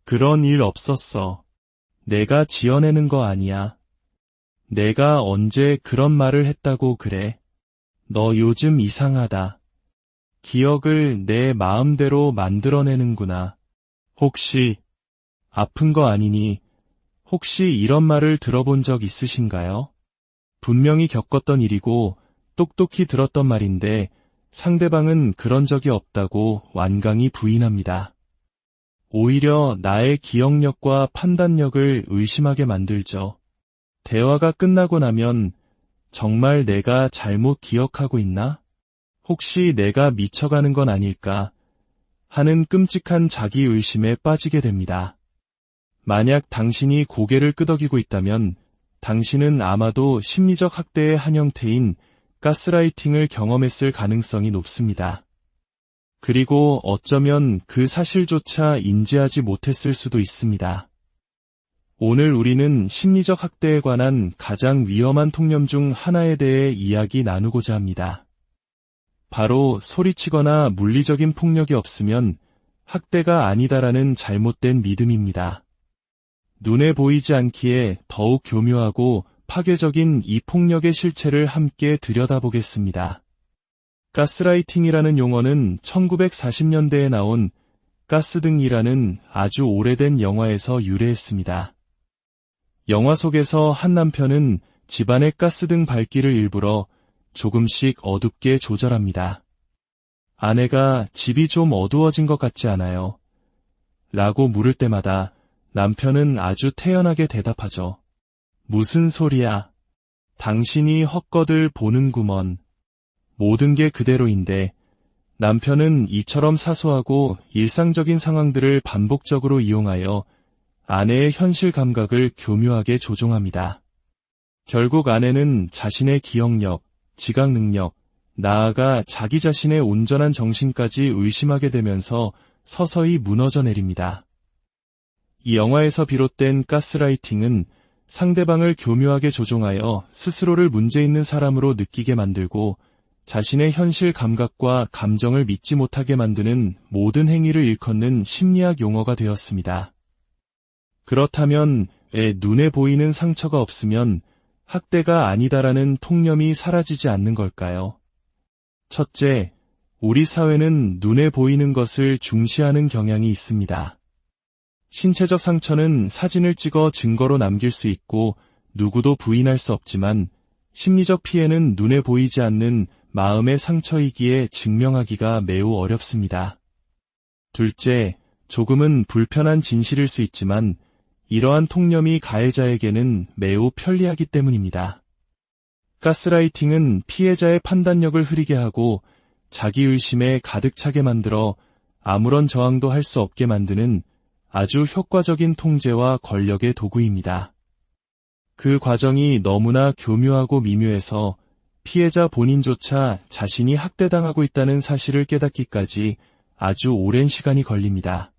그런 일 없었어. 내가 지어내는 거 아니야. 내가 언제 그런 말을 했다고 그래? 너 요즘 이상하다. 기억을 내 마음대로 만들어내는구나. 혹시 아픈 거 아니니? 혹시 이런 말을 들어본 적 있으신가요? 분명히 겪었던 일이고 똑똑히 들었던 말인데 상대방은 그런 적이 없다고 완강히 부인합니다. 오히려 나의 기억력과 판단력을 의심하게 만들죠. 대화가 끝나고 나면 정말 내가 잘못 기억하고 있나? 혹시 내가 미쳐가는 건 아닐까? 하는 끔찍한 자기의심에 빠지게 됩니다. 만약 당신이 고개를 끄덕이고 있다면 당신은 아마도 심리적 학대의 한 형태인 가스라이팅을 경험했을 가능성이 높습니다. 그리고 어쩌면 그 사실조차 인지하지 못했을 수도 있습니다. 오늘 우리는 심리적 학대에 관한 가장 위험한 통념 중 하나에 대해 이야기 나누고자 합니다. 바로 소리치거나 물리적인 폭력이 없으면 학대가 아니다라는 잘못된 믿음입니다. 눈에 보이지 않기에 더욱 교묘하고 파괴적인 이 폭력의 실체를 함께 들여다보겠습니다. 가스라이팅이라는 용어는 1940년대에 나온 가스등이라는 아주 오래된 영화에서 유래했습니다. 영화 속에서 한 남편은 집안의 가스등 밝기를 일부러 조금씩 어둡게 조절합니다. 아내가 집이 좀 어두워진 것 같지 않아요? 라고 물을 때마다 남편은 아주 태연하게 대답하죠. 무슨 소리야? 당신이 헛것을 보는구먼. 모든 게 그대로인데 남편은 이처럼 사소하고 일상적인 상황들을 반복적으로 이용하여 아내의 현실 감각을 교묘하게 조종합니다. 결국 아내는 자신의 기억력, 지각 능력, 나아가 자기 자신의 온전한 정신까지 의심하게 되면서 서서히 무너져 내립니다. 이 영화에서 비롯된 가스라이팅은 상대방을 교묘하게 조종하여 스스로를 문제 있는 사람으로 느끼게 만들고 자신의 현실 감각과 감정을 믿지 못하게 만드는 모든 행위를 일컫는 심리학 용어가 되었습니다. 그렇다면 왜 눈에 보이는 상처가 없으면 학대가 아니다라는 통념이 사라지지 않는 걸까요? 첫째, 우리 사회는 눈에 보이는 것을 중시하는 경향이 있습니다. 신체적 상처는 사진을 찍어 증거로 남길 수 있고 누구도 부인할 수 없지만 심리적 피해는 눈에 보이지 않는 마음의 상처이기에 증명하기가 매우 어렵습니다. 둘째, 조금은 불편한 진실일 수 있지만 이러한 통념이 가해자에게는 매우 편리하기 때문입니다. 가스라이팅은 피해자의 판단력을 흐리게 하고 자기의심에 가득 차게 만들어 아무런 저항도 할 수 없게 만드는 아주 효과적인 통제와 권력의 도구입니다. 그 과정이 너무나 교묘하고 미묘해서 피해자 본인조차 자신이 학대당하고 있다는 사실을 깨닫기까지 아주 오랜 시간이 걸립니다.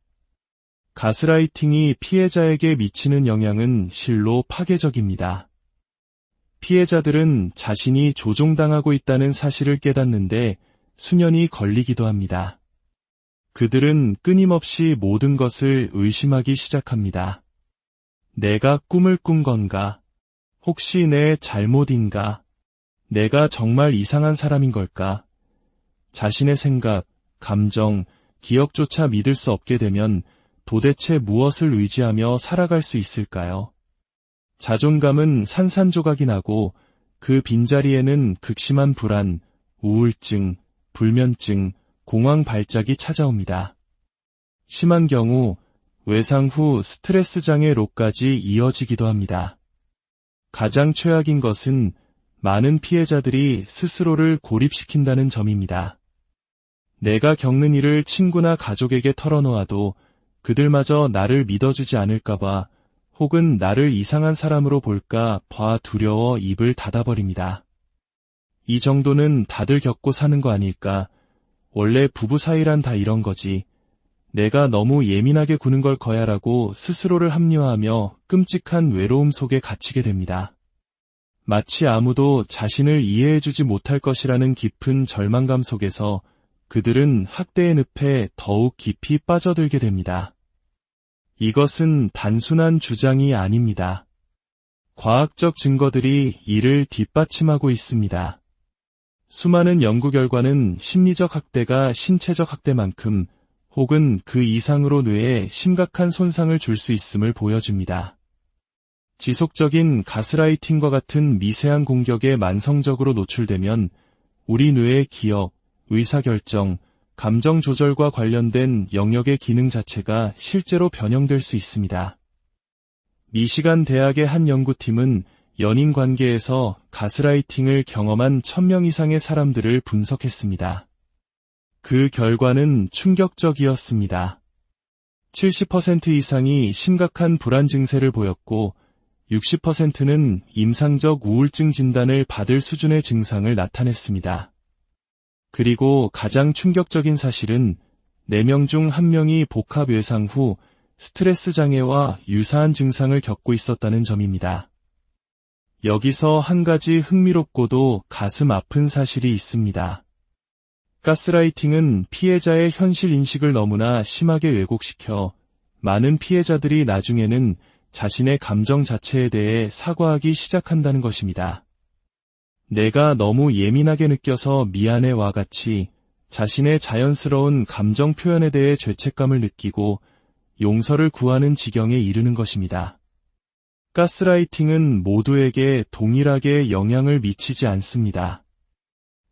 가스라이팅이 피해자에게 미치는 영향은 실로 파괴적입니다. 피해자들은 자신이 조종당하고 있다는 사실을 깨닫는데 수년이 걸리기도 합니다. 그들은 끊임없이 모든 것을 의심하기 시작합니다. 내가 꿈을 꾼 건가? 혹시 내 잘못인가? 내가 정말 이상한 사람인 걸까? 자신의 생각, 감정, 기억조차 믿을 수 없게 되면 도대체 무엇을 의지하며 살아갈 수 있을까요? 자존감은 산산조각이 나고 그 빈자리에는 극심한 불안, 우울증, 불면증, 공황 발작이 찾아옵니다. 심한 경우 외상 후 스트레스 장애로까지 이어지기도 합니다. 가장 최악인 것은 많은 피해자들이 스스로를 고립시킨다는 점입니다. 내가 겪는 일을 친구나 가족에게 털어놓아도 그들마저 나를 믿어주지 않을까봐 혹은 나를 이상한 사람으로 볼까 봐 두려워 입을 닫아버립니다. 이 정도는 다들 겪고 사는 거 아닐까? 원래 부부 사이란 다 이런 거지. 내가 너무 예민하게 구는 걸 거야라고 스스로를 합리화하며 끔찍한 외로움 속에 갇히게 됩니다. 마치 아무도 자신을 이해해주지 못할 것이라는 깊은 절망감 속에서 그들은 학대의 늪에 더욱 깊이 빠져들게 됩니다. 이것은 단순한 주장이 아닙니다. 과학적 증거들이 이를 뒷받침하고 있습니다. 수많은 연구 결과는 심리적 학대가 신체적 학대만큼 혹은 그 이상으로 뇌에 심각한 손상을 줄 수 있음을 보여줍니다. 지속적인 가스라이팅과 같은 미세한 공격에 만성적으로 노출되면 우리 뇌의 기억, 의사결정, 감정 조절과 관련된 영역의 기능 자체가 실제로 변형될 수 있습니다. 미시간 대학의 한 연구팀은 연인 관계에서 가스라이팅을 경험한 1000명 이상의 사람들을 분석했습니다. 그 결과는 충격적이었습니다. 70% 이상이 심각한 불안 증세를 보였고 60%는 임상적 우울증 진단을 받을 수준의 증상을 나타냈습니다. 그리고 가장 충격적인 사실은 4명 중 1명이 복합 외상 후 스트레스 장애와 유사한 증상을 겪고 있었다는 점입니다. 여기서 한 가지 흥미롭고도 가슴 아픈 사실이 있습니다. 가스라이팅은 피해자의 현실 인식을 너무나 심하게 왜곡시켜 많은 피해자들이 나중에는 자신의 감정 자체에 대해 사과하기 시작한다는 것입니다. 내가 너무 예민하게 느껴서 미안해와 같이 자신의 자연스러운 감정 표현에 대해 죄책감을 느끼고 용서를 구하는 지경에 이르는 것입니다. 가스라이팅은 모두에게 동일하게 영향을 미치지 않습니다.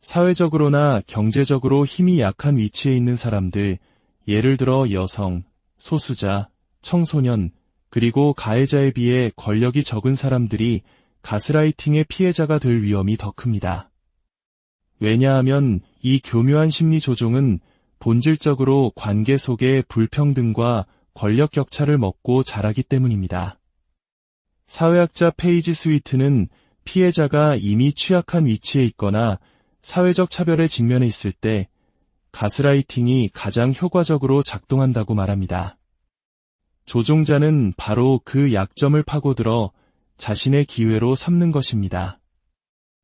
사회적으로나 경제적으로 힘이 약한 위치에 있는 사람들, 예를 들어 여성, 소수자, 청소년, 그리고 가해자에 비해 권력이 적은 사람들이 가스라이팅의 피해자가 될 위험이 더 큽니다. 왜냐하면 이 교묘한 심리 조종은 본질적으로 관계 속의 불평등과 권력 격차를 먹고 자라기 때문입니다. 사회학자 페이지 스위트는 피해자가 이미 취약한 위치에 있거나 사회적 차별에 직면해 있을 때 가스라이팅이 가장 효과적으로 작동한다고 말합니다. 조종자는 바로 그 약점을 파고들어 자신의 기회로 삼는 것입니다.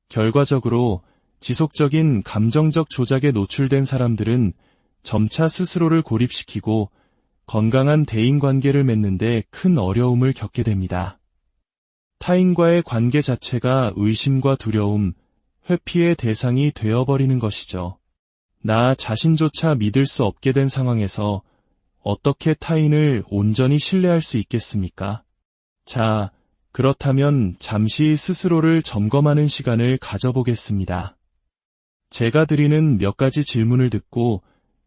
결과적으로 지속적인 감정적 조작에 노출된 사람들은 점차 스스로를 고립시키고 건강한 대인관계를 맺는데 큰 어려움을 겪게 됩니다. 타인과의 관계 자체가 의심과 두려움, 회피의 대상이 되어버리는 것이죠. 나 자신조차 믿을 수 없게 된 상황에서 어떻게 타인을 온전히 신뢰할 수 있겠습니까? 자, 그렇다면 잠시 스스로를 점검하는 시간을 가져보겠습니다. 제가 드리는 몇 가지 질문을 듣고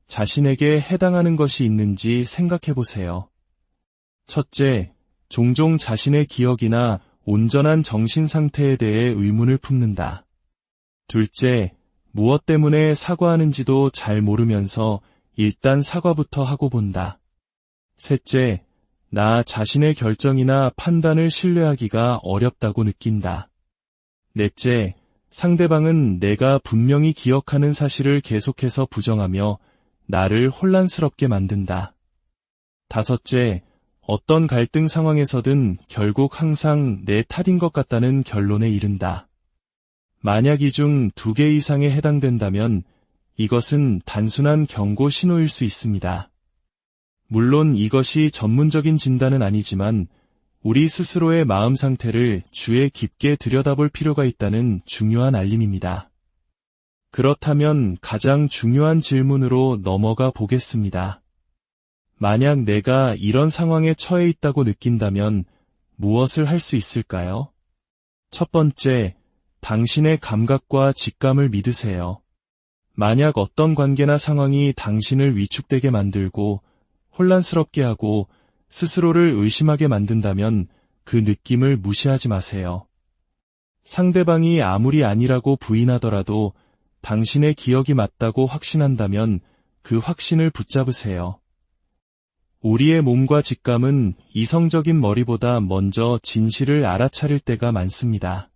자신에게 해당하는 것이 있는지 생각해 보세요. 첫째, 종종 자신의 기억이나 온전한 정신 상태에 대해 의문을 품는다. 둘째, 무엇 때문에 사과하는지도 잘 모르면서 일단 사과부터 하고 본다. 셋째, 나 자신의 결정이나 판단을 신뢰하기가 어렵다고 느낀다. 넷째, 상대방은 내가 분명히 기억하는 사실을 계속해서 부정하며 나를 혼란스럽게 만든다. 다섯째, 어떤 갈등 상황에서든 결국 항상 내 탓인 것 같다는 결론에 이른다. 만약 이 중 2개 이상에 해당된다면 이것은 단순한 경고 신호일 수 있습니다. 물론 이것이 전문적인 진단은 아니지만 우리 스스로의 마음 상태를 주의 깊게 들여다볼 필요가 있다는 중요한 알림입니다. 그렇다면 가장 중요한 질문으로 넘어가 보겠습니다. 만약 내가 이런 상황에 처해 있다고 느낀다면 무엇을 할 수 있을까요? 첫 번째, 당신의 감각과 직감을 믿으세요. 만약 어떤 관계나 상황이 당신을 위축되게 만들고 혼란스럽게 하고 스스로를 의심하게 만든다면 그 느낌을 무시하지 마세요. 상대방이 아무리 아니라고 부인하더라도 당신의 기억이 맞다고 확신한다면 그 확신을 붙잡으세요. 우리의 몸과 직감은 이성적인 머리보다 먼저 진실을 알아차릴 때가 많습니다.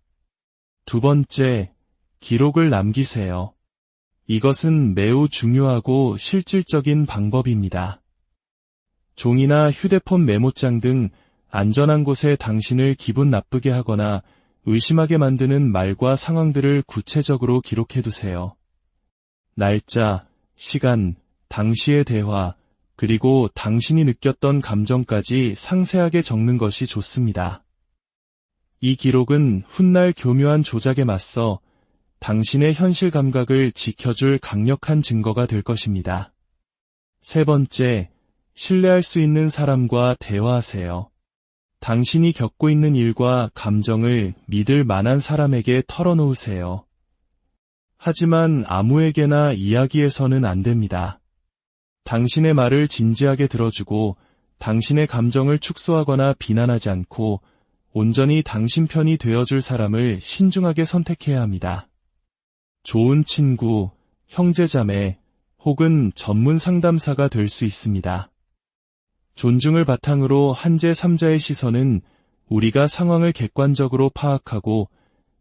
두 번째, 기록을 남기세요. 이것은 매우 중요하고 실질적인 방법입니다. 종이나 휴대폰 메모장 등 안전한 곳에 당신을 기분 나쁘게 하거나 의심하게 만드는 말과 상황들을 구체적으로 기록해두세요. 날짜, 시간, 당시의 대화, 그리고 당신이 느꼈던 감정까지 상세하게 적는 것이 좋습니다. 이 기록은 훗날 교묘한 조작에 맞서 당신의 현실 감각을 지켜줄 강력한 증거가 될 것입니다. 세 번째, 신뢰할 수 있는 사람과 대화하세요. 당신이 겪고 있는 일과 감정을 믿을 만한 사람에게 털어놓으세요. 하지만 아무에게나 이야기해서는 안 됩니다. 당신의 말을 진지하게 들어주고 당신의 감정을 축소하거나 비난하지 않고 온전히 당신 편이 되어줄 사람을 신중하게 선택해야 합니다. 좋은 친구, 형제자매 혹은 전문 상담사가 될 수 있습니다. 존중을 바탕으로 한 제3자의 시선은 우리가 상황을 객관적으로 파악하고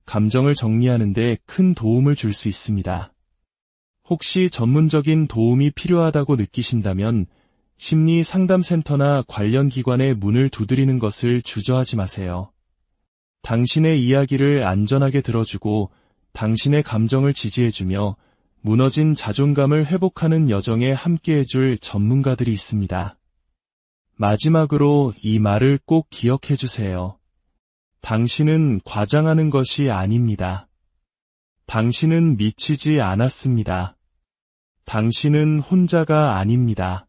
감정을 정리하는 데 큰 도움을 줄 수 있습니다. 혹시 전문적인 도움이 필요하다고 느끼신다면 심리 상담센터나 관련 기관의 문을 두드리는 것을 주저하지 마세요. 당신의 이야기를 안전하게 들어주고 당신의 감정을 지지해주며 무너진 자존감을 회복하는 여정에 함께해줄 전문가들이 있습니다. 마지막으로 이 말을 꼭 기억해주세요. 당신은 과장하는 것이 아닙니다. 당신은 미치지 않았습니다. 당신은 혼자가 아닙니다.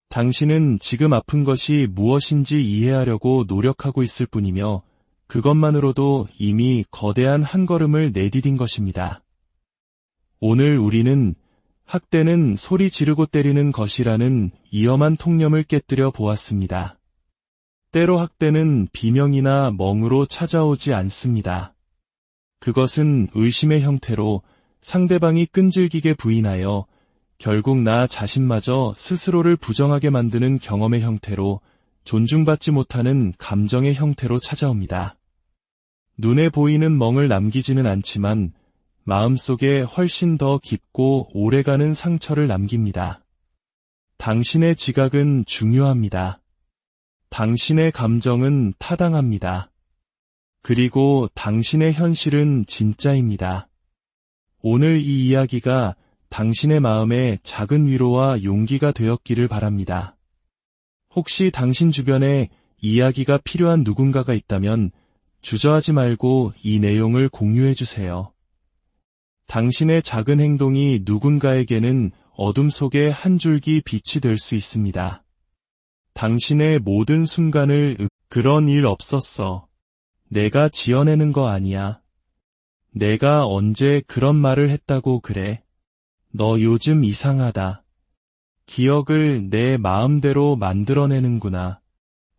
당신은 지금 아픈 것이 무엇인지 이해하려고 노력하고 있을 뿐이며 그것만으로도 이미 거대한 한 걸음을 내디딘 것입니다. 오늘 우리는 학대는 소리 지르고 때리는 것이라는 위험한 통념을 깨뜨려 보았습니다. 때로 학대는 비명이나 멍으로 찾아오지 않습니다. 그것은 의심의 형태로 상대방이 끈질기게 부인하여 결국 나 자신마저 스스로를 부정하게 만드는 경험의 형태로 존중받지 못하는 감정의 형태로 찾아옵니다. 눈에 보이는 멍을 남기지는 않지만 마음속에 훨씬 더 깊고 오래가는 상처를 남깁니다. 당신의 지각은 중요합니다. 당신의 감정은 타당합니다. 그리고 당신의 현실은 진짜입니다. 오늘 이 이야기가 당신의 마음에 작은 위로와 용기가 되었기를 바랍니다. 혹시 당신 주변에 이야기가 필요한 누군가가 있다면 주저하지 말고 이 내용을 공유해 주세요. 당신의 작은 행동이 누군가에게는 어둠 속의 한 줄기 빛이 될 수 있습니다. 당신의 모든 순간을 그런 일 없었어. 내가 지어내는 거 아니야. 내가 언제 그런 말을 했다고 그래. 너 요즘 이상하다. 기억을 내 마음대로 만들어내는구나.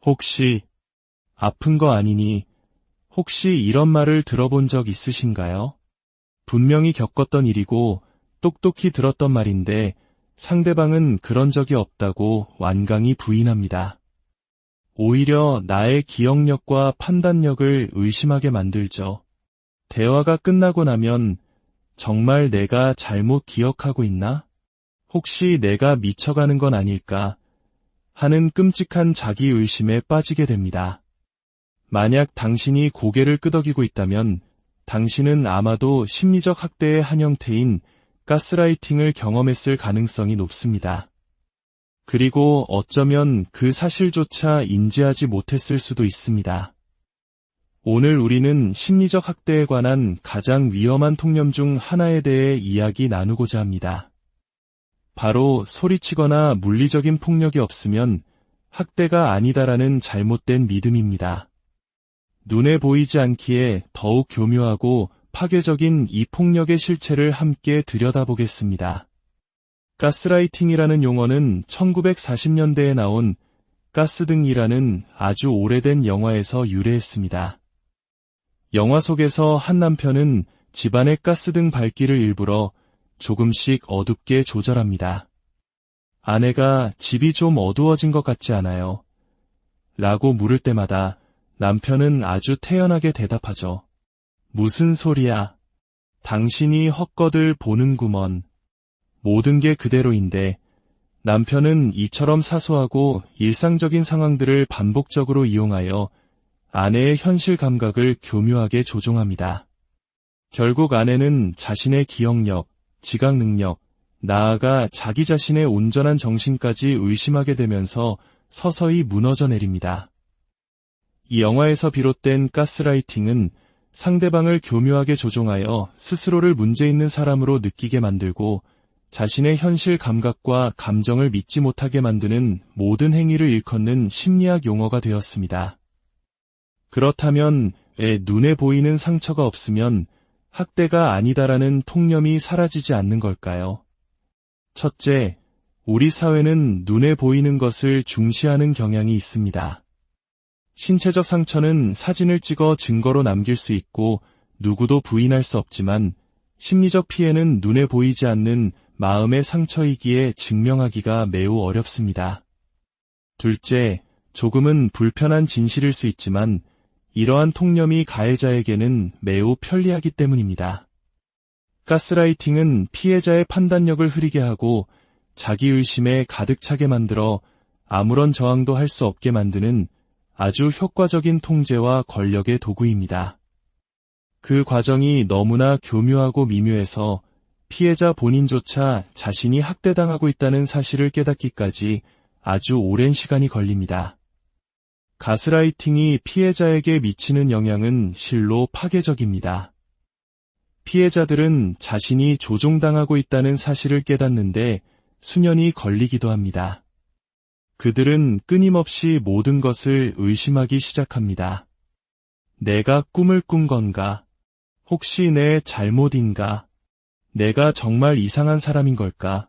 혹시 아픈 거 아니니? 혹시 이런 말을 들어본 적 있으신가요? 분명히 겪었던 일이고 똑똑히 들었던 말인데 상대방은 그런 적이 없다고 완강히 부인합니다. 오히려 나의 기억력과 판단력을 의심하게 만들죠. 대화가 끝나고 나면 정말 내가 잘못 기억하고 있나? 혹시 내가 미쳐가는 건 아닐까? 하는 끔찍한 자기의심에 빠지게 됩니다. 만약 당신이 고개를 끄덕이고 있다면 당신은 아마도 심리적 학대의 한 형태인 가스라이팅을 경험했을 가능성이 높습니다. 그리고 어쩌면 그 사실조차 인지하지 못했을 수도 있습니다. 오늘 우리는 심리적 학대에 관한 가장 위험한 통념 중 하나에 대해 이야기 나누고자 합니다. 바로 소리치거나 물리적인 폭력이 없으면 학대가 아니다라는 잘못된 믿음입니다. 눈에 보이지 않기에 더욱 교묘하고 파괴적인 이 폭력의 실체를 함께 들여다보겠습니다. 가스라이팅이라는 용어는 1940년대에 나온 가스등이라는 아주 오래된 영화에서 유래했습니다. 영화 속에서 한 남편은 집안의 가스등 밝기를 일부러 조금씩 어둡게 조절합니다. 아내가 집이 좀 어두워진 것 같지 않아요? 라고 물을 때마다 남편은 아주 태연하게 대답하죠. 무슨 소리야? 당신이 헛것을 보는구먼. 모든 게 그대로인데 남편은 이처럼 사소하고 일상적인 상황들을 반복적으로 이용하여 아내의 현실 감각을 교묘하게 조종합니다. 결국 아내는 자신의 기억력, 지각 능력, 나아가 자기 자신의 온전한 정신까지 의심하게 되면서 서서히 무너져 내립니다. 이 영화에서 비롯된 가스라이팅은 상대방을 교묘하게 조종하여 스스로를 문제 있는 사람으로 느끼게 만들고 자신의 현실 감각과 감정을 믿지 못하게 만드는 모든 행위를 일컫는 심리학 용어가 되었습니다. 그렇다면 왜 눈에 보이는 상처가 없으면 학대가 아니다라는 통념이 사라지지 않는 걸까요? 첫째, 우리 사회는 눈에 보이는 것을 중시하는 경향이 있습니다. 신체적 상처는 사진을 찍어 증거로 남길 수 있고 누구도 부인할 수 없지만 심리적 피해는 눈에 보이지 않는 마음의 상처이기에 증명하기가 매우 어렵습니다. 둘째, 조금은 불편한 진실일 수 있지만 이러한 통념이 가해자에게는 매우 편리하기 때문입니다. 가스라이팅은 피해자의 판단력을 흐리게 하고 자기의심에 가득 차게 만들어 아무런 저항도 할 수 없게 만드는 아주 효과적인 통제와 권력의 도구입니다. 그 과정이 너무나 교묘하고 미묘해서 피해자 본인조차 자신이 학대당하고 있다는 사실을 깨닫기까지 아주 오랜 시간이 걸립니다. 가스라이팅이 피해자에게 미치는 영향은 실로 파괴적입니다. 피해자들은 자신이 조종당하고 있다는 사실을 깨닫는데 수년이 걸리기도 합니다. 그들은 끊임없이 모든 것을 의심하기 시작합니다. 내가 꿈을 꾼 건가? 혹시 내 잘못인가? 내가 정말 이상한 사람인 걸까?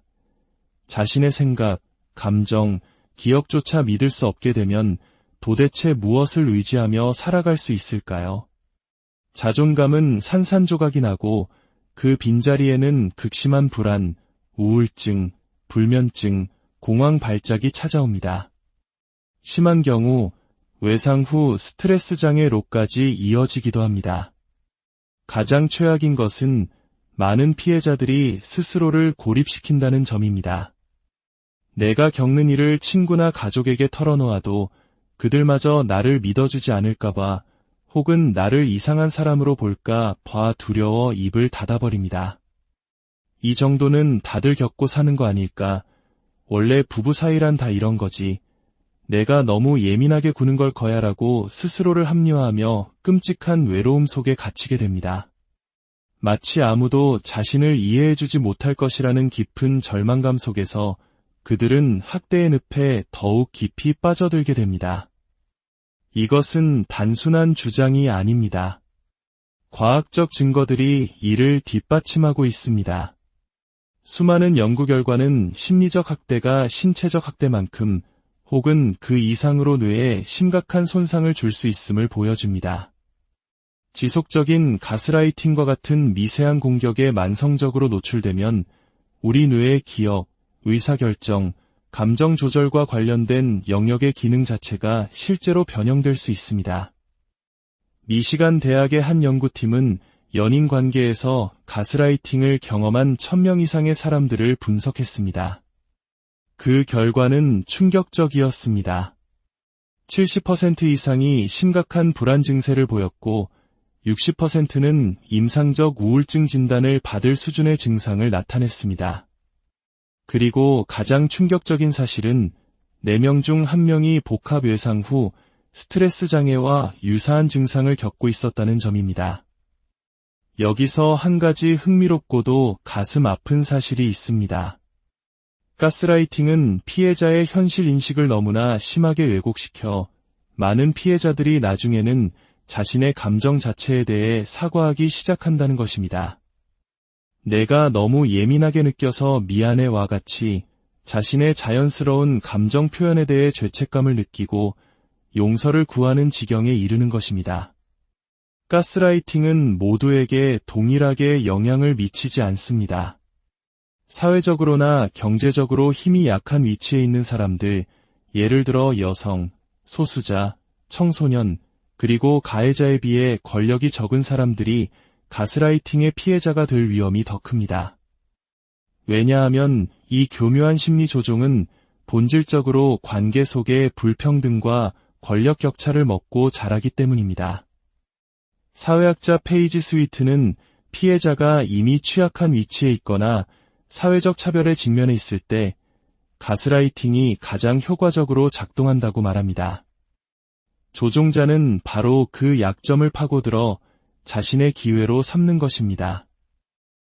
자신의 생각, 감정, 기억조차 믿을 수 없게 되면 도대체 무엇을 의지하며 살아갈 수 있을까요? 자존감은 산산조각이 나고 그 빈자리에는 극심한 불안, 우울증, 불면증, 공황 발작이 찾아옵니다. 심한 경우 외상 후 스트레스 장애로까지 이어지기도 합니다. 가장 최악인 것은 많은 피해자들이 스스로를 고립시킨다는 점입니다. 내가 겪는 일을 친구나 가족에게 털어놓아도 그들마저 나를 믿어주지 않을까봐 혹은 나를 이상한 사람으로 볼까 봐 두려워 입을 닫아버립니다. 이 정도는 다들 겪고 사는 거 아닐까? 원래 부부 사이란 다 이런 거지. 내가 너무 예민하게 구는 걸 거야라고 스스로를 합리화하며 끔찍한 외로움 속에 갇히게 됩니다. 마치 아무도 자신을 이해해주지 못할 것이라는 깊은 절망감 속에서 그들은 학대의 늪에 더욱 깊이 빠져들게 됩니다. 이것은 단순한 주장이 아닙니다. 과학적 증거들이 이를 뒷받침하고 있습니다. 수많은 연구 결과는 심리적 학대가 신체적 학대만큼 혹은 그 이상으로 뇌에 심각한 손상을 줄 수 있음을 보여줍니다. 지속적인 가스라이팅과 같은 미세한 공격에 만성적으로 노출되면 우리 뇌의 기억, 의사결정, 감정 조절과 관련된 영역의 기능 자체가 실제로 변형될 수 있습니다. 미시간 대학의 한 연구팀은 연인 관계에서 가스라이팅을 경험한 1000명 이상의 사람들을 분석했습니다. 그 결과는 충격적이었습니다. 70% 이상이 심각한 불안 증세를 보였고 60%는 임상적 우울증 진단을 받을 수준의 증상을 나타냈습니다. 그리고 가장 충격적인 사실은 4명 중 1명이 복합 외상 후 스트레스 장애와 유사한 증상을 겪고 있었다는 점입니다. 여기서 한 가지 흥미롭고도 가슴 아픈 사실이 있습니다. 가스라이팅은 피해자의 현실 인식을 너무나 심하게 왜곡시켜 많은 피해자들이 나중에는 자신의 감정 자체에 대해 사과하기 시작한다는 것입니다. 내가 너무 예민하게 느껴서 미안해와 같이 자신의 자연스러운 감정 표현에 대해 죄책감을 느끼고 용서를 구하는 지경에 이르는 것입니다. 가스라이팅은 모두에게 동일하게 영향을 미치지 않습니다. 사회적으로나 경제적으로 힘이 약한 위치에 있는 사람들, 예를 들어 여성, 소수자, 청소년, 그리고 가해자에 비해 권력이 적은 사람들이 가스라이팅의 피해자가 될 위험이 더 큽니다. 왜냐하면 이 교묘한 심리 조종은 본질적으로 관계 속의 불평등과 권력 격차를 먹고 자라기 때문입니다. 사회학자 페이지 스위트는 피해자가 이미 취약한 위치에 있거나 사회적 차별에 직면해 있을 때 가스라이팅이 가장 효과적으로 작동한다고 말합니다. 조종자는 바로 그 약점을 파고들어 자신의 기회로 삼는 것입니다.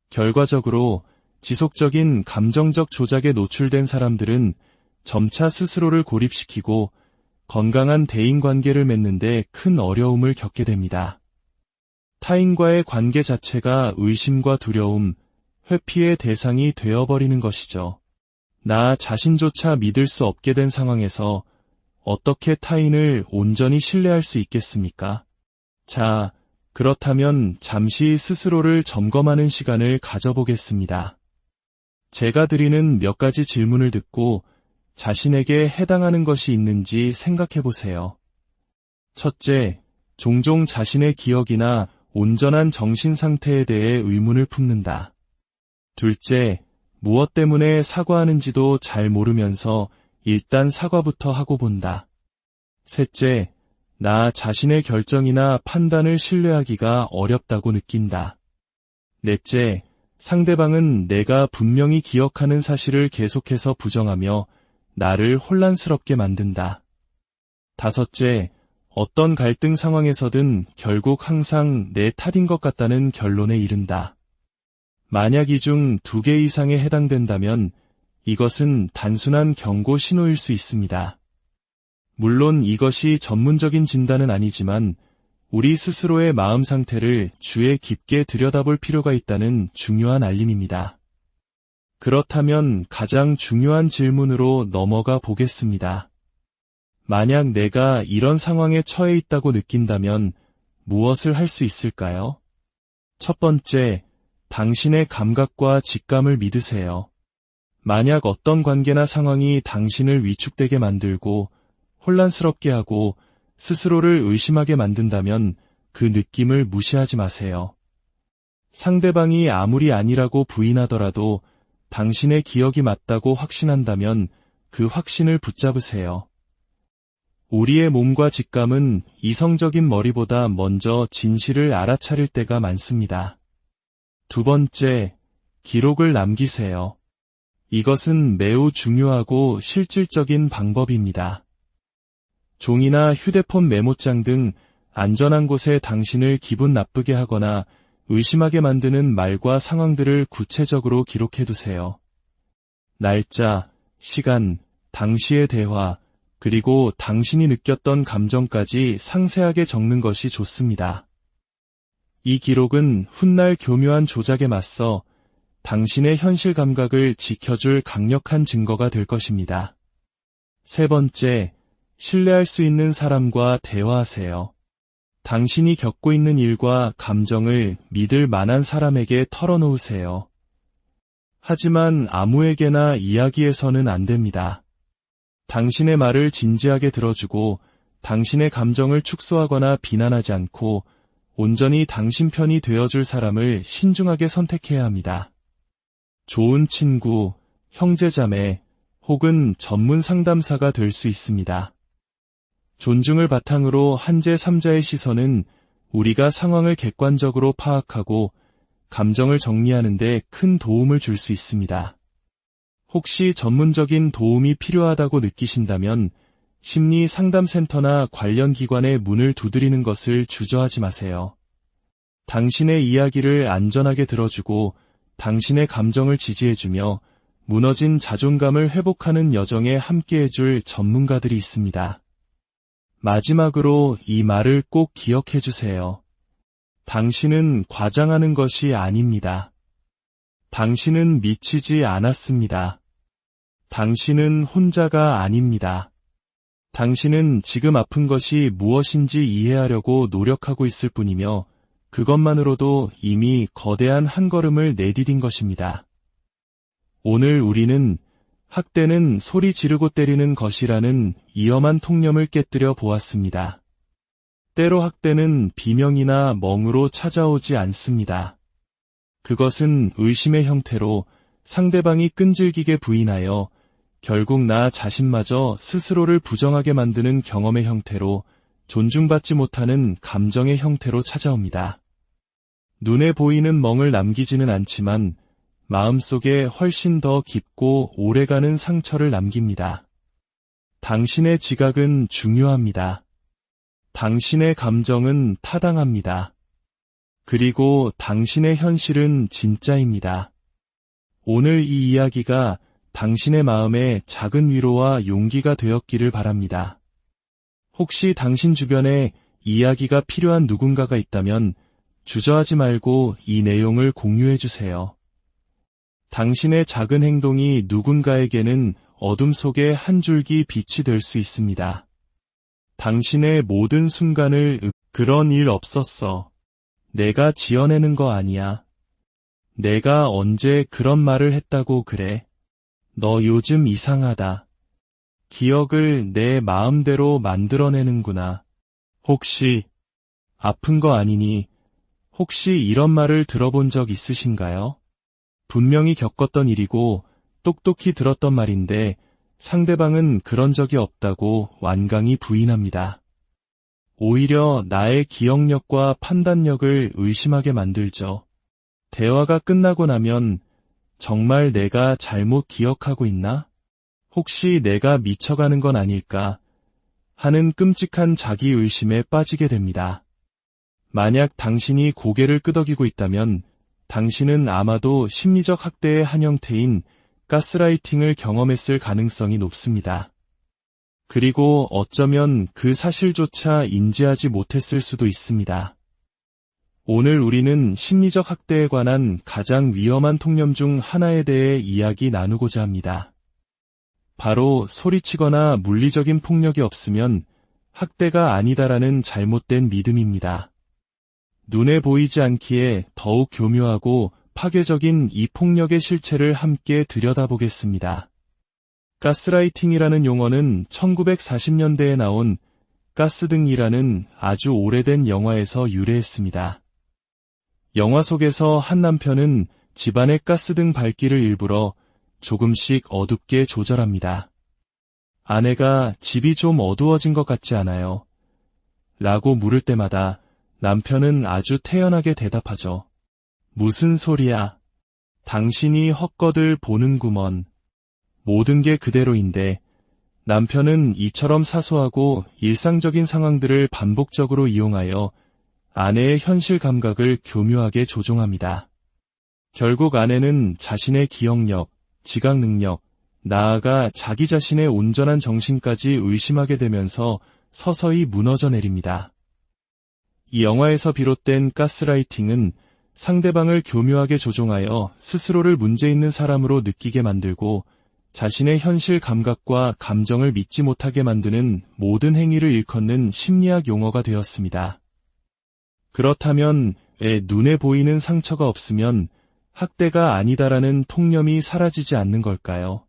결과적으로 지속적인 감정적 조작에 노출된 사람들은 점차 스스로를 고립시키고 건강한 대인관계를 맺는데 큰 어려움을 겪게 됩니다. 타인과의 관계 자체가 의심과 두려움, 회피의 대상이 되어버리는 것이죠. 나 자신조차 믿을 수 없게 된 상황에서 어떻게 타인을 온전히 신뢰할 수 있겠습니까? 자, 그렇다면 잠시 스스로를 점검하는 시간을 가져보겠습니다. 제가 드리는 몇 가지 질문을 듣고 자신에게 해당하는 것이 있는지 생각해 보세요. 첫째, 종종 자신의 기억이나 온전한 정신 상태에 대해 의문을 품는다. 둘째, 무엇 때문에 사과하는지도 잘 모르면서 일단 사과부터 하고 본다. 셋째, 나 자신의 결정이나 판단을 신뢰하기가 어렵다고 느낀다. 넷째, 상대방은 내가 분명히 기억하는 사실을 계속해서 부정하며 나를 혼란스럽게 만든다. 다섯째, 어떤 갈등 상황에서든 결국 항상 내 탓인 것 같다는 결론에 이른다. 만약 이 중 2개 이상에 해당된다면 이것은 단순한 경고 신호일 수 있습니다. 물론 이것이 전문적인 진단은 아니지만 우리 스스로의 마음 상태를 주에 깊게 들여다볼 필요가 있다는 중요한 알림입니다. 그렇다면 가장 중요한 질문으로 넘어가 보겠습니다. 만약 내가 이런 상황에 처해 있다고 느낀다면 무엇을 할 수 있을까요? 첫 번째, 당신의 감각과 직감을 믿으세요. 만약 어떤 관계나 상황이 당신을 위축되게 만들고 혼란스럽게 하고 스스로를 의심하게 만든다면 그 느낌을 무시하지 마세요. 상대방이 아무리 아니라고 부인하더라도 당신의 기억이 맞다고 확신한다면 그 확신을 붙잡으세요. 우리의 몸과 직감은 이성적인 머리보다 먼저 진실을 알아차릴 때가 많습니다. 두 번째, 기록을 남기세요. 이것은 매우 중요하고 실질적인 방법입니다. 종이나 휴대폰 메모장 등 안전한 곳에 당신을 기분 나쁘게 하거나 의심하게 만드는 말과 상황들을 구체적으로 기록해두세요. 날짜, 시간, 당시의 대화, 그리고 당신이 느꼈던 감정까지 상세하게 적는 것이 좋습니다. 이 기록은 훗날 교묘한 조작에 맞서 당신의 현실 감각을 지켜줄 강력한 증거가 될 것입니다. 세 번째, 신뢰할 수 있는 사람과 대화하세요. 당신이 겪고 있는 일과 감정을 믿을 만한 사람에게 털어놓으세요. 하지만 아무에게나 이야기해서는 안 됩니다. 당신의 말을 진지하게 들어주고 당신의 감정을 축소하거나 비난하지 않고 온전히 당신 편이 되어줄 사람을 신중하게 선택해야 합니다. 좋은 친구, 형제자매 혹은 전문 상담사가 될 수 있습니다. 존중을 바탕으로 한 제3자의 시선은 우리가 상황을 객관적으로 파악하고 감정을 정리하는 데 큰 도움을 줄 수 있습니다. 혹시 전문적인 도움이 필요하다고 느끼신다면 심리상담센터나 관련 기관의 문을 두드리는 것을 주저하지 마세요. 당신의 이야기를 안전하게 들어주고 당신의 감정을 지지해주며 무너진 자존감을 회복하는 여정에 함께해줄 전문가들이 있습니다. 마지막으로 이 말을 꼭 기억해주세요. 당신은 과장하는 것이 아닙니다. 당신은 미치지 않았습니다. 당신은 혼자가 아닙니다. 당신은 지금 아픈 것이 무엇인지 이해하려고 노력하고 있을 뿐이며 그것만으로도 이미 거대한 한 걸음을 내디딘 것입니다. 오늘 우리는 학대는 소리 지르고 때리는 것이라는 위험한 통념을 깨뜨려 보았습니다. 때로 학대는 비명이나 멍으로 찾아오지 않습니다. 그것은 의심의 형태로 상대방이 끈질기게 부인하여 결국 나 자신마저 스스로를 부정하게 만드는 경험의 형태로 존중받지 못하는 감정의 형태로 찾아옵니다. 눈에 보이는 멍을 남기지는 않지만 마음속에 훨씬 더 깊고 오래가는 상처를 남깁니다. 당신의 지각은 중요합니다. 당신의 감정은 타당합니다. 그리고 당신의 현실은 진짜입니다. 오늘 이 이야기가 당신의 마음에 작은 위로와 용기가 되었기를 바랍니다. 혹시 당신 주변에 이야기가 필요한 누군가가 있다면 주저하지 말고 이 내용을 공유해 주세요. 당신의 작은 행동이 누군가에게는 어둠 속의 한 줄기 빛이 될 수 있습니다. 당신의 모든 순간을 그런 일 없었어. 내가 지어내는 거 아니야. 내가 언제 그런 말을 했다고 그래. 너 요즘 이상하다. 기억을 내 마음대로 만들어내는구나. 혹시 아픈 거 아니니? 혹시 이런 말을 들어본 적 있으신가요? 분명히 겪었던 일이고 똑똑히 들었던 말인데 상대방은 그런 적이 없다고 완강히 부인합니다. 오히려 나의 기억력과 판단력을 의심하게 만들죠. 대화가 끝나고 나면 정말 내가 잘못 기억하고 있나? 혹시 내가 미쳐가는 건 아닐까? 하는 끔찍한 자기의심에 빠지게 됩니다. 만약 당신이 고개를 끄덕이고 있다면 당신은 아마도 심리적 학대의 한 형태인 가스라이팅을 경험했을 가능성이 높습니다. 그리고 어쩌면 그 사실조차 인지하지 못했을 수도 있습니다. 오늘 우리는 심리적 학대에 관한 가장 위험한 통념 중 하나에 대해 이야기 나누고자 합니다. 바로 소리치거나 물리적인 폭력이 없으면 학대가 아니다라는 잘못된 믿음입니다. 눈에 보이지 않기에 더욱 교묘하고 파괴적인 이 폭력의 실체를 함께 들여다보겠습니다. 가스라이팅이라는 용어는 1940년대에 나온 가스등이라는 아주 오래된 영화에서 유래했습니다. 영화 속에서 한 남편은 집안의 가스등 밝기를 일부러 조금씩 어둡게 조절합니다. 아내가 집이 좀 어두워진 것 같지 않아요? 라고 물을 때마다 남편은 아주 태연하게 대답하죠. 무슨 소리야? 당신이 헛것을 보는구먼. 모든 게 그대로인데 남편은 이처럼 사소하고 일상적인 상황들을 반복적으로 이용하여 아내의 현실 감각을 교묘하게 조종합니다. 결국 아내는 자신의 기억력, 지각 능력, 나아가 자기 자신의 온전한 정신까지 의심하게 되면서 서서히 무너져 내립니다. 이 영화에서 비롯된 가스라이팅은 상대방을 교묘하게 조종하여 스스로를 문제 있는 사람으로 느끼게 만들고 자신의 현실 감각과 감정을 믿지 못하게 만드는 모든 행위를 일컫는 심리학 용어가 되었습니다. 그렇다면 왜 눈에 보이는 상처가 없으면 학대가 아니다라는 통념이 사라지지 않는 걸까요?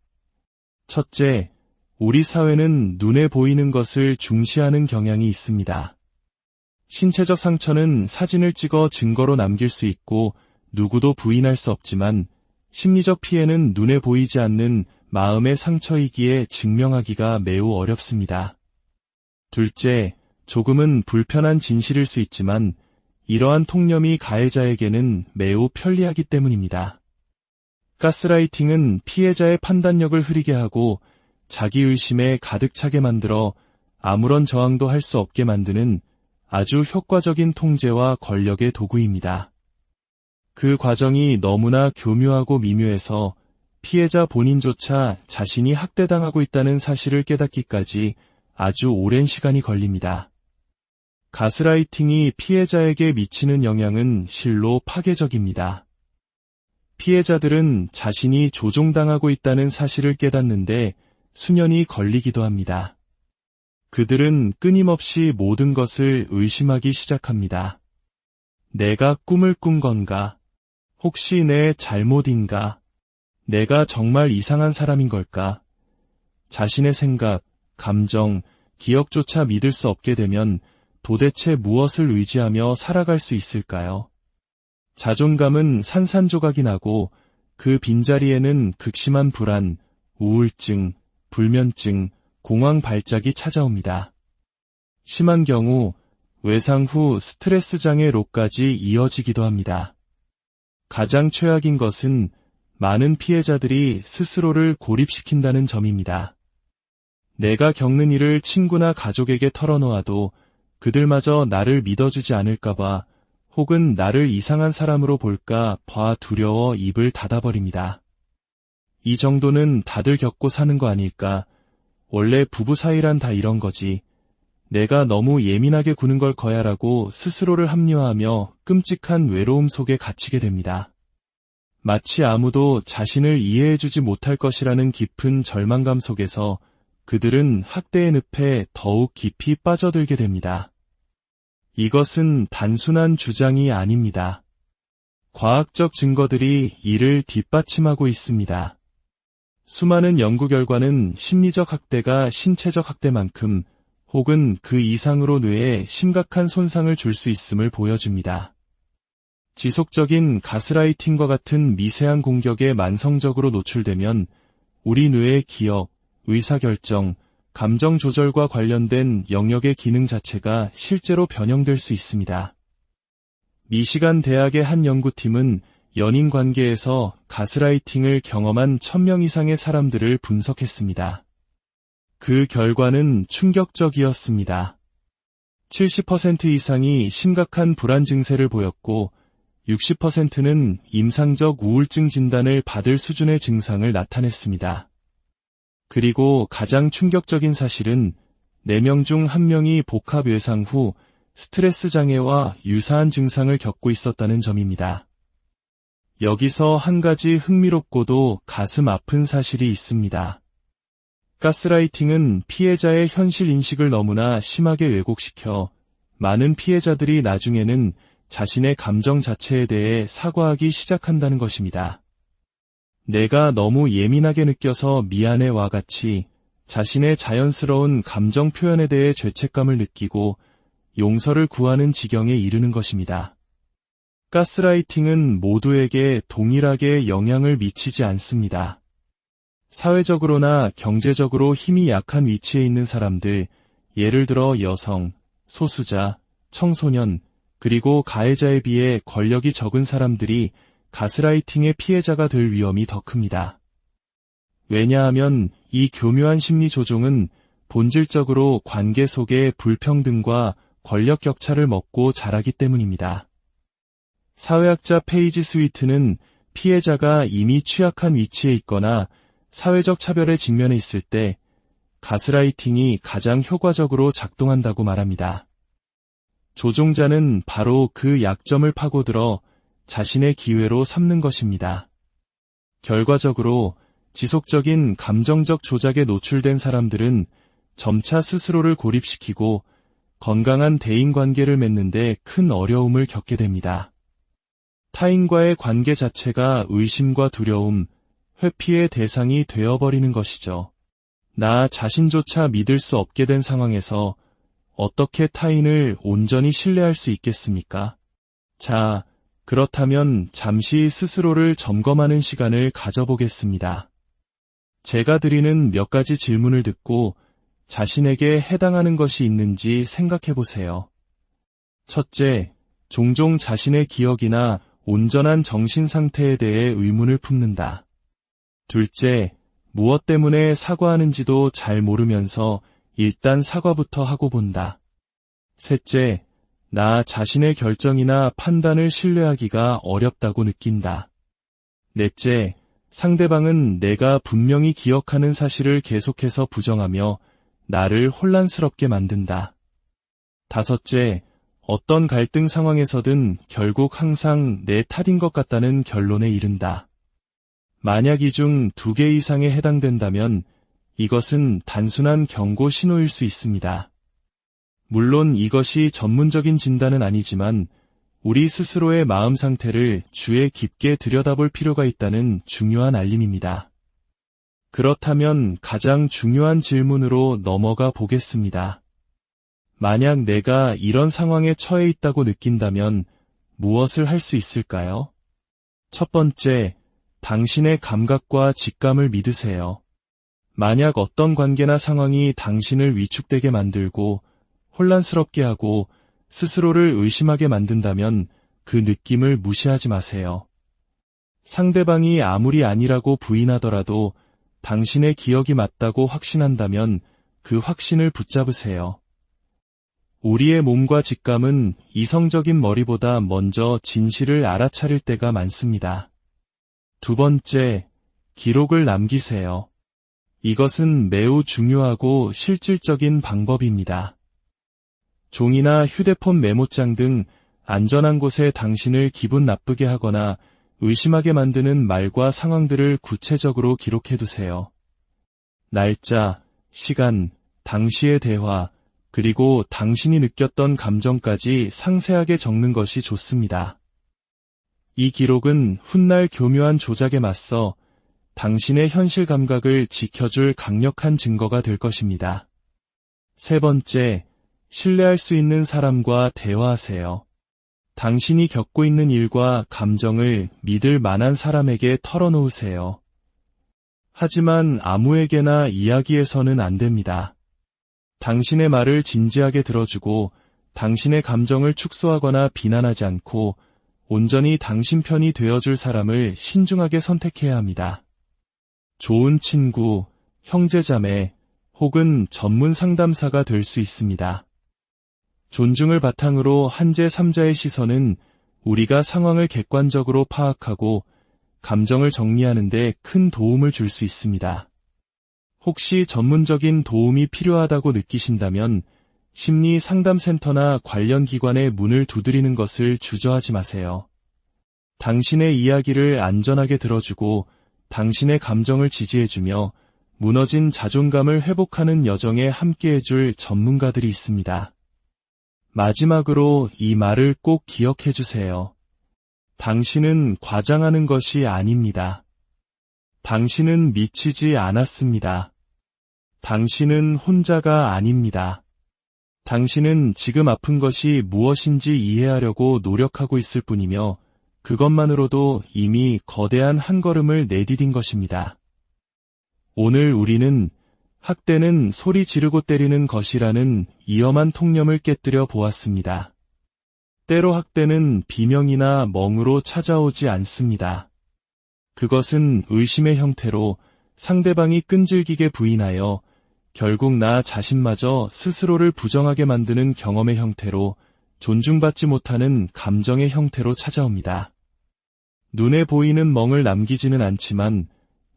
첫째, 우리 사회는 눈에 보이는 것을 중시하는 경향이 있습니다. 신체적 상처는 사진을 찍어 증거로 남길 수 있고 누구도 부인할 수 없지만 심리적 피해는 눈에 보이지 않는 마음의 상처이기에 증명하기가 매우 어렵습니다. 둘째, 조금은 불편한 진실일 수 있지만 이러한 통념이 가해자에게는 매우 편리하기 때문입니다. 가스라이팅은 피해자의 판단력을 흐리게 하고 자기의심에 가득 차게 만들어 아무런 저항도 할 수 없게 만드는 아주 효과적인 통제와 권력의 도구입니다. 그 과정이 너무나 교묘하고 미묘해서 피해자 본인조차 자신이 학대당하고 있다는 사실을 깨닫기까지 아주 오랜 시간이 걸립니다. 가스라이팅이 피해자에게 미치는 영향은 실로 파괴적입니다. 피해자들은 자신이 조종당하고 있다는 사실을 깨닫는데 수년이 걸리기도 합니다. 그들은 끊임없이 모든 것을 의심하기 시작합니다. 내가 꿈을 꾼 건가? 혹시 내 잘못인가? 내가 정말 이상한 사람인 걸까? 자신의 생각, 감정, 기억조차 믿을 수 없게 되면 도대체 무엇을 의지하며 살아갈 수 있을까요? 자존감은 산산조각이 나고 그 빈자리에는 극심한 불안, 우울증, 불면증, 공황 발작이 찾아옵니다. 심한 경우 외상 후 스트레스 장애로까지 이어지기도 합니다. 가장 최악인 것은 많은 피해자들이 스스로를 고립시킨다는 점입니다. 내가 겪는 일을 친구나 가족에게 털어놓아도 그들마저 나를 믿어주지 않을까봐 혹은 나를 이상한 사람으로 볼까 봐 두려워 입을 닫아버립니다. 이 정도는 다들 겪고 사는 거 아닐까? 원래 부부 사이란 다 이런 거지. 내가 너무 예민하게 구는 걸 거야라고 스스로를 합리화하며 끔찍한 외로움 속에 갇히게 됩니다. 마치 아무도 자신을 이해해주지 못할 것이라는 깊은 절망감 속에서 그들은 학대의 늪에 더욱 깊이 빠져들게 됩니다. 이것은 단순한 주장이 아닙니다. 과학적 증거들이 이를 뒷받침하고 있습니다. 수많은 연구 결과는 심리적 학대가 신체적 학대만큼 혹은 그 이상으로 뇌에 심각한 손상을 줄 수 있음을 보여줍니다. 지속적인 가스라이팅과 같은 미세한 공격에 만성적으로 노출되면 우리 뇌의 기억, 의사결정, 감정 조절과 관련된 영역의 기능 자체가 실제로 변형될 수 있습니다. 미시간 대학의 한 연구팀은 연인 관계에서 가스라이팅을 경험한 1000명 이상의 사람들을 분석했습니다. 그 결과는 충격적이었습니다. 70% 이상이 심각한 불안 증세를 보였고 60%는 임상적 우울증 진단을 받을 수준의 증상을 나타냈습니다. 그리고 가장 충격적인 사실은 4명 중 1명이 복합 외상 후 스트레스 장애와 유사한 증상을 겪고 있었다는 점입니다. 여기서 한 가지 흥미롭고도 가슴 아픈 사실이 있습니다. 가스라이팅은 피해자의 현실 인식을 너무나 심하게 왜곡시켜 많은 피해자들이 나중에는 자신의 감정 자체에 대해 사과하기 시작한다는 것입니다. 내가 너무 예민하게 느껴서 미안해와 같이 자신의 자연스러운 감정 표현에 대해 죄책감을 느끼고 용서를 구하는 지경에 이르는 것입니다. 가스라이팅은 모두에게 동일하게 영향을 미치지 않습니다. 사회적으로나 경제적으로 힘이 약한 위치에 있는 사람들, 예를 들어 여성, 소수자, 청소년, 그리고 가해자에 비해 권력이 적은 사람들이 가스라이팅의 피해자가 될 위험이 더 큽니다. 왜냐하면 이 교묘한 심리 조종은 본질적으로 관계 속의 불평등과 권력 격차를 먹고 자라기 때문입니다. 사회학자 페이지 스위트는 피해자가 이미 취약한 위치에 있거나 사회적 차별에 직면해 있을 때 가스라이팅이 가장 효과적으로 작동한다고 말합니다. 조종자는 바로 그 약점을 파고들어 자신의 기회로 삼는 것입니다. 결과적으로 지속적인 감정적 조작에 노출된 사람들은 점차 스스로를 고립시키고 건강한 대인관계를 맺는데 큰 어려움을 겪게 됩니다. 타인과의 관계 자체가 의심과 두려움, 회피의 대상이 되어버리는 것이죠. 나 자신조차 믿을 수 없게 된 상황에서 어떻게 타인을 온전히 신뢰할 수 있겠습니까? 자, 그렇다면 잠시 스스로를 점검하는 시간을 가져보겠습니다. 제가 드리는 몇 가지 질문을 듣고 자신에게 해당하는 것이 있는지 생각해 보세요. 첫째, 종종 자신의 기억이나 온전한 정신 상태에 대해 의문을 품는다. 둘째, 무엇 때문에 사과하는지도 잘 모르면서 일단 사과부터 하고 본다. 셋째, 나 자신의 결정이나 판단을 신뢰하기가 어렵다고 느낀다. 넷째, 상대방은 내가 분명히 기억하는 사실을 계속해서 부정하며 나를 혼란스럽게 만든다. 다섯째, 어떤 갈등 상황에서든 결국 항상 내 탓인 것 같다는 결론에 이른다. 만약 이 중 2개 이상에 해당된다면 이것은 단순한 경고 신호일 수 있습니다. 물론 이것이 전문적인 진단은 아니지만 우리 스스로의 마음 상태를 주에 깊게 들여다볼 필요가 있다는 중요한 알림입니다. 그렇다면 가장 중요한 질문으로 넘어가 보겠습니다. 만약 내가 이런 상황에 처해 있다고 느낀다면 무엇을 할 수 있을까요? 첫 번째, 당신의 감각과 직감을 믿으세요. 만약 어떤 관계나 상황이 당신을 위축되게 만들고 혼란스럽게 하고 스스로를 의심하게 만든다면 그 느낌을 무시하지 마세요. 상대방이 아무리 아니라고 부인하더라도 당신의 기억이 맞다고 확신한다면 그 확신을 붙잡으세요. 우리의 몸과 직감은 이성적인 머리보다 먼저 진실을 알아차릴 때가 많습니다. 두 번째, 기록을 남기세요. 이것은 매우 중요하고 실질적인 방법입니다. 종이나 휴대폰 메모장 등 안전한 곳에 당신을 기분 나쁘게 하거나 의심하게 만드는 말과 상황들을 구체적으로 기록해두세요. 날짜, 시간, 당시의 대화, 그리고 당신이 느꼈던 감정까지 상세하게 적는 것이 좋습니다. 이 기록은 훗날 교묘한 조작에 맞서 당신의 현실 감각을 지켜줄 강력한 증거가 될 것입니다. 세 번째, 신뢰할 수 있는 사람과 대화하세요. 당신이 겪고 있는 일과 감정을 믿을 만한 사람에게 털어놓으세요. 하지만 아무에게나 이야기해서는 안 됩니다. 당신의 말을 진지하게 들어주고 당신의 감정을 축소하거나 비난하지 않고 온전히 당신 편이 되어줄 사람을 신중하게 선택해야 합니다. 좋은 친구, 형제자매 혹은 전문 상담사가 될 수 있습니다. 존중을 바탕으로 한 제3자의 시선은 우리가 상황을 객관적으로 파악하고 감정을 정리하는 데 큰 도움을 줄 수 있습니다. 혹시 전문적인 도움이 필요하다고 느끼신다면 심리 상담센터나 관련 기관의 문을 두드리는 것을 주저하지 마세요. 당신의 이야기를 안전하게 들어주고 당신의 감정을 지지해주며 무너진 자존감을 회복하는 여정에 함께해줄 전문가들이 있습니다. 마지막으로 이 말을 꼭 기억해주세요. 당신은 과장하는 것이 아닙니다. 당신은 미치지 않았습니다. 당신은 혼자가 아닙니다. 당신은 지금 아픈 것이 무엇인지 이해하려고 노력하고 있을 뿐이며 그것만으로도 이미 거대한 한 걸음을 내디딘 것입니다. 오늘 우리는 학대는 소리 지르고 때리는 것이라는 위험한 통념을 깨뜨려 보았습니다. 때로 학대는 비명이나 멍으로 찾아오지 않습니다. 그것은 의심의 형태로 상대방이 끈질기게 부인하여 결국 나 자신마저 스스로를 부정하게 만드는 경험의 형태로 존중받지 못하는 감정의 형태로 찾아옵니다. 눈에 보이는 멍을 남기지는 않지만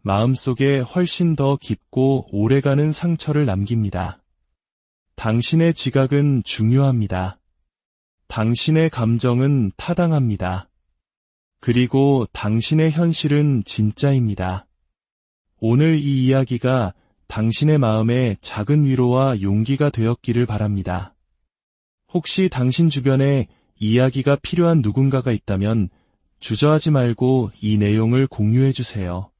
마음속에 훨씬 더 깊고 오래가는 상처를 남깁니다. 당신의 지각은 중요합니다. 당신의 감정은 타당합니다. 그리고 당신의 현실은 진짜입니다. 오늘 이 이야기가 당신의 마음에 작은 위로와 용기가 되었기를 바랍니다. 혹시 당신 주변에 이야기가 필요한 누군가가 있다면 주저하지 말고 이 내용을 공유해 주세요.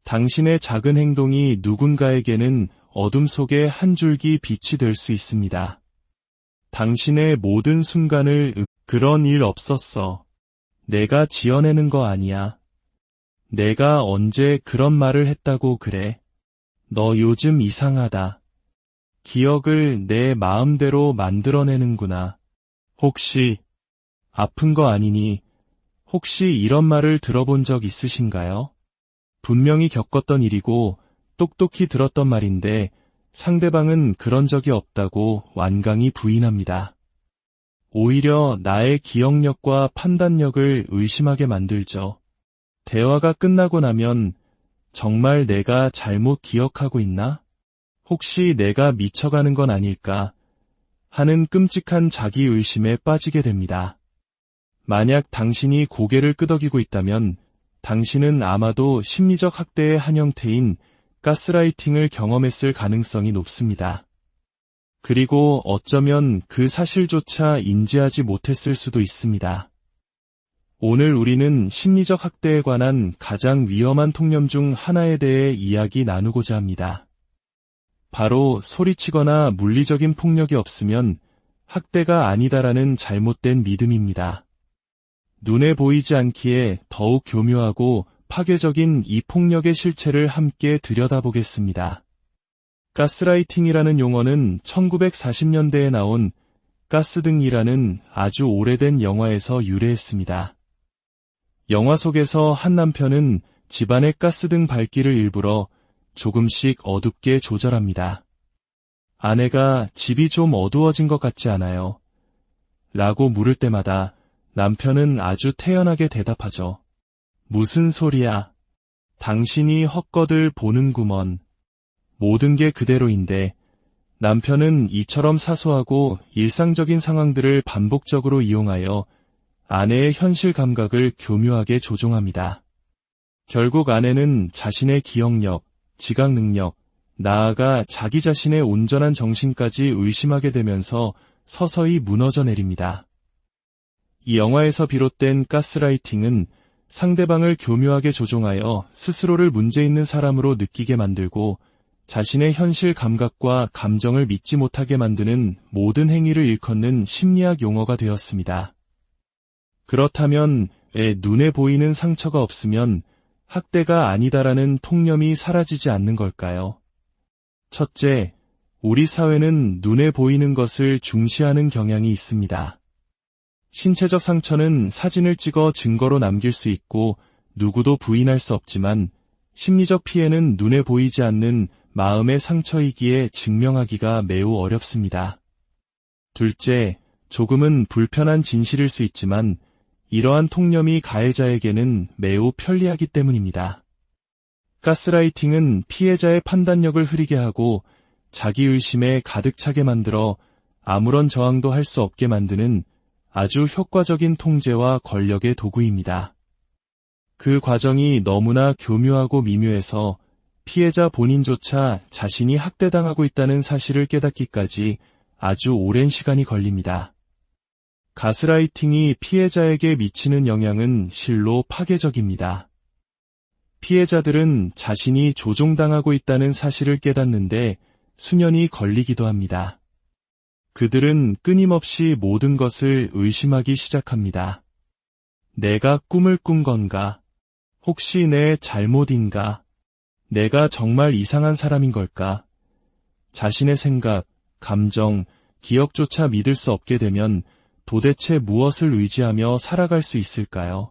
당신의 작은 행동이 누군가에게는 어둠 속의 한 줄기 빛이 될 수 있습니다. 당신의 모든 순간을 그런 일 없었어. 내가 지어내는 거 아니야. 내가 언제 그런 말을 했다고 그래. 너 요즘 이상하다. 기억을 내 마음대로 만들어내는구나. 혹시 아픈 거 아니니? 혹시 이런 말을 들어본 적 있으신가요? 분명히 겪었던 일이고 똑똑히 들었던 말인데 상대방은 그런 적이 없다고 완강히 부인합니다. 오히려 나의 기억력과 판단력을 의심하게 만들죠. 대화가 끝나고 나면 정말 내가 잘못 기억하고 있나? 혹시 내가 미쳐가는 건 아닐까? 하는 끔찍한 자기의심에 빠지게 됩니다. 만약 당신이 고개를 끄덕이고 있다면 당신은 아마도 심리적 학대의 한 형태인 가스라이팅을 경험했을 가능성이 높습니다. 그리고 어쩌면 그 사실조차 인지하지 못했을 수도 있습니다. 오늘 우리는 심리적 학대에 관한 가장 위험한 통념 중 하나에 대해 이야기 나누고자 합니다. 바로 소리치거나 물리적인 폭력이 없으면 학대가 아니다라는 잘못된 믿음입니다. 눈에 보이지 않기에 더욱 교묘하고 파괴적인 이 폭력의 실체를 함께 들여다보겠습니다. 가스라이팅이라는 용어는 1940년대에 나온 가스등이라는 아주 오래된 영화에서 유래했습니다. 영화 속에서 한 남편은 집안의 가스등 밝기를 일부러 조금씩 어둡게 조절합니다. 아내가 집이 좀 어두워진 것 같지 않아요? 라고 물을 때마다 남편은 아주 태연하게 대답하죠. 무슨 소리야? 당신이 헛것을 보는구먼. 모든 게 그대로인데 남편은 이처럼 사소하고 일상적인 상황들을 반복적으로 이용하여 아내의 현실 감각을 교묘하게 조종합니다. 결국 아내는 자신의 기억력, 지각 능력, 나아가 자기 자신의 온전한 정신까지 의심하게 되면서 서서히 무너져 내립니다. 이 영화에서 비롯된 가스라이팅은 상대방을 교묘하게 조종하여 스스로를 문제 있는 사람으로 느끼게 만들고 자신의 현실 감각과 감정을 믿지 못하게 만드는 모든 행위를 일컫는 심리학 용어가 되었습니다. 그렇다면 왜 눈에 보이는 상처가 없으면 학대가 아니다라는 통념이 사라지지 않는 걸까요? 첫째, 우리 사회는 눈에 보이는 것을 중시하는 경향이 있습니다. 신체적 상처는 사진을 찍어 증거로 남길 수 있고 누구도 부인할 수 없지만 심리적 피해는 눈에 보이지 않는 마음의 상처이기에 증명하기가 매우 어렵습니다. 둘째, 조금은 불편한 진실일 수 있지만 이러한 통념이 가해자에게는 매우 편리하기 때문입니다. 가스라이팅은 피해자의 판단력을 흐리게 하고 자기의심에 가득 차게 만들어 아무런 저항도 할 수 없게 만드는 아주 효과적인 통제와 권력의 도구입니다. 그 과정이 너무나 교묘하고 미묘해서 피해자 본인조차 자신이 학대당하고 있다는 사실을 깨닫기까지 아주 오랜 시간이 걸립니다. 가스라이팅이 피해자에게 미치는 영향은 실로 파괴적입니다. 피해자들은 자신이 조종당하고 있다는 사실을 깨닫는데 수년이 걸리기도 합니다. 그들은 끊임없이 모든 것을 의심하기 시작합니다. 내가 꿈을 꾼 건가? 혹시 내 잘못인가? 내가 정말 이상한 사람인 걸까? 자신의 생각, 감정, 기억조차 믿을 수 없게 되면 도대체 무엇을 의지하며 살아갈 수 있을까요?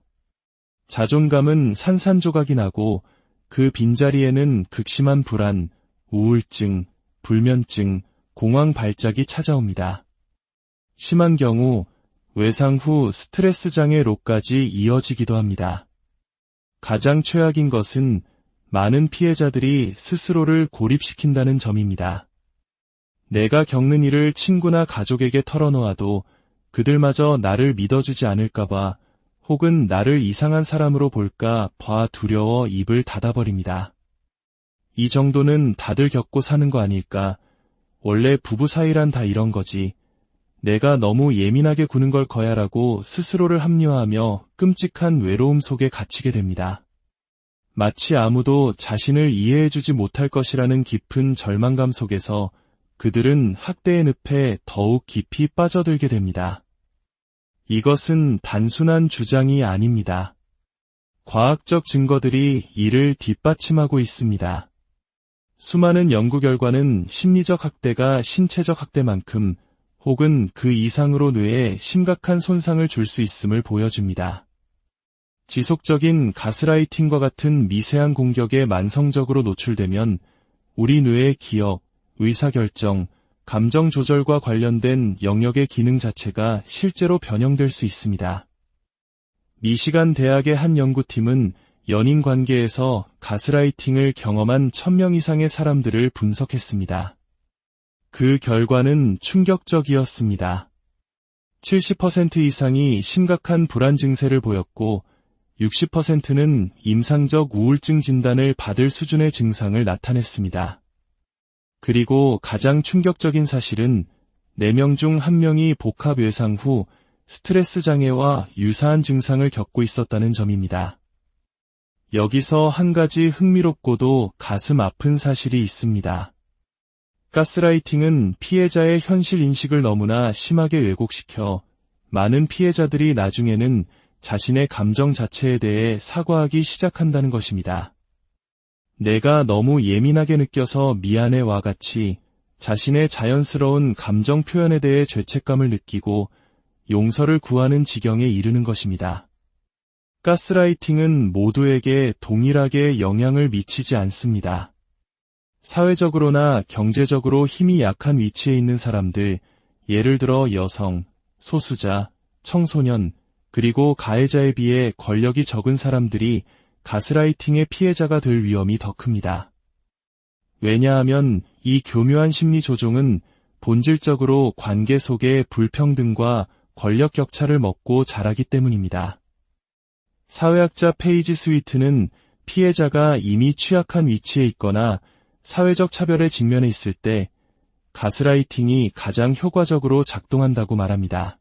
자존감은 산산조각이 나고 그 빈자리에는 극심한 불안, 우울증, 불면증, 공황 발작이 찾아옵니다. 심한 경우 외상 후 스트레스 장애로까지 이어지기도 합니다. 가장 최악인 것은 많은 피해자들이 스스로를 고립시킨다는 점입니다. 내가 겪는 일을 친구나 가족에게 털어놓아도 그들마저 나를 믿어주지 않을까봐 혹은 나를 이상한 사람으로 볼까 봐 두려워 입을 닫아버립니다. 이 정도는 다들 겪고 사는 거 아닐까? 원래 부부 사이란 다 이런 거지. 내가 너무 예민하게 구는 걸 거야라고 스스로를 합리화하며 끔찍한 외로움 속에 갇히게 됩니다. 마치 아무도 자신을 이해해주지 못할 것이라는 깊은 절망감 속에서 그들은 학대의 늪에 더욱 깊이 빠져들게 됩니다. 이것은 단순한 주장이 아닙니다. 과학적 증거들이 이를 뒷받침하고 있습니다. 수많은 연구 결과는 심리적 학대가 신체적 학대만큼 혹은 그 이상으로 뇌에 심각한 손상을 줄 수 있음을 보여줍니다. 지속적인 가스라이팅과 같은 미세한 공격에 만성적으로 노출되면 우리 뇌의 기억, 의사결정, 감정 조절과 관련된 영역의 기능 자체가 실제로 변형될 수 있습니다. 미시간 대학의 한 연구팀은 연인 관계에서 가스라이팅을 경험한 1000명 이상의 사람들을 분석했습니다. 그 결과는 충격적이었습니다. 70% 이상이 심각한 불안 증세를 보였고 60%는 임상적 우울증 진단을 받을 수준의 증상을 나타냈습니다. 그리고 가장 충격적인 사실은 4명 중 1명이 복합 외상 후 스트레스 장애와 유사한 증상을 겪고 있었다는 점입니다. 여기서 한 가지 흥미롭고도 가슴 아픈 사실이 있습니다. 가스라이팅은 피해자의 현실 인식을 너무나 심하게 왜곡시켜 많은 피해자들이 나중에는 자신의 감정 자체에 대해 사과하기 시작한다는 것입니다. 내가 너무 예민하게 느껴서 미안해와 같이 자신의 자연스러운 감정 표현에 대해 죄책감을 느끼고 용서를 구하는 지경에 이르는 것입니다. 가스라이팅은 모두에게 동일하게 영향을 미치지 않습니다. 사회적으로나 경제적으로 힘이 약한 위치에 있는 사람들, 예를 들어 여성, 소수자, 청소년, 그리고 가해자에 비해 권력이 적은 사람들이 가스라이팅의 피해자가 될 위험이 더 큽니다. 왜냐하면 이 교묘한 심리 조종은 본질적으로 관계 속의 불평등과 권력 격차를 먹고 자라기 때문입니다. 사회학자 페이지 스위트는 피해자가 이미 취약한 위치에 있거나 사회적 차별에 직면해 있을 때 가스라이팅이 가장 효과적으로 작동한다고 말합니다.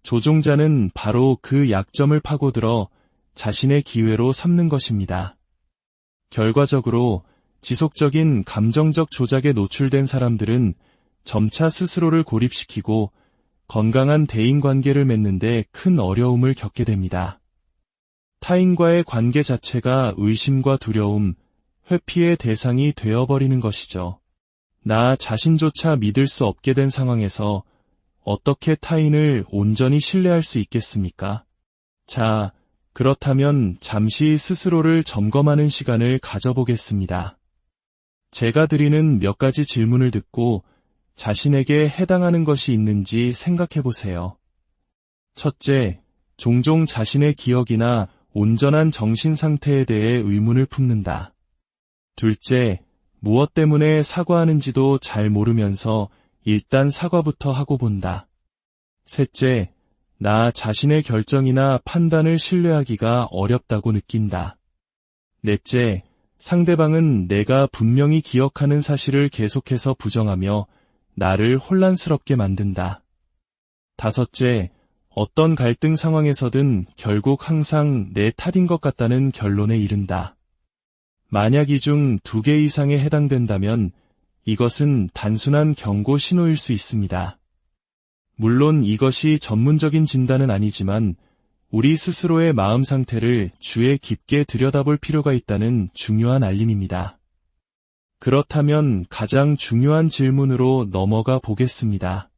조종자는 바로 그 약점을 파고들어 자신의 기회로 삼는 것입니다. 결과적으로 지속적인 감정적 조작에 노출된 사람들은 점차 스스로를 고립시키고 건강한 대인관계를 맺는데 큰 어려움을 겪게 됩니다. 타인과의 관계 자체가 의심과 두려움, 회피의 대상이 되어버리는 것이죠. 나 자신조차 믿을 수 없게 된 상황에서 어떻게 타인을 온전히 신뢰할 수 있겠습니까? 자, 그렇다면 잠시 스스로를 점검하는 시간을 가져보겠습니다. 제가 드리는 몇 가지 질문을 듣고 자신에게 해당하는 것이 있는지 생각해 보세요. 첫째, 종종 자신의 기억이나 온전한 정신 상태에 대해 의문을 품는다. 둘째, 무엇 때문에 사과하는지도 잘 모르면서 일단 사과부터 하고 본다. 셋째, 나 자신의 결정이나 판단을 신뢰하기가 어렵다고 느낀다. 넷째, 상대방은 내가 분명히 기억하는 사실을 계속해서 부정하며 나를 혼란스럽게 만든다. 다섯째, 어떤 갈등 상황에서든 결국 항상 내 탓인 것 같다는 결론에 이른다. 만약 이 중 2개 이상에 해당된다면 이것은 단순한 경고 신호일 수 있습니다. 물론 이것이 전문적인 진단은 아니지만 우리 스스로의 마음 상태를 주의 깊게 들여다볼 필요가 있다는 중요한 알림입니다. 그렇다면 가장 중요한 질문으로 넘어가 보겠습니다.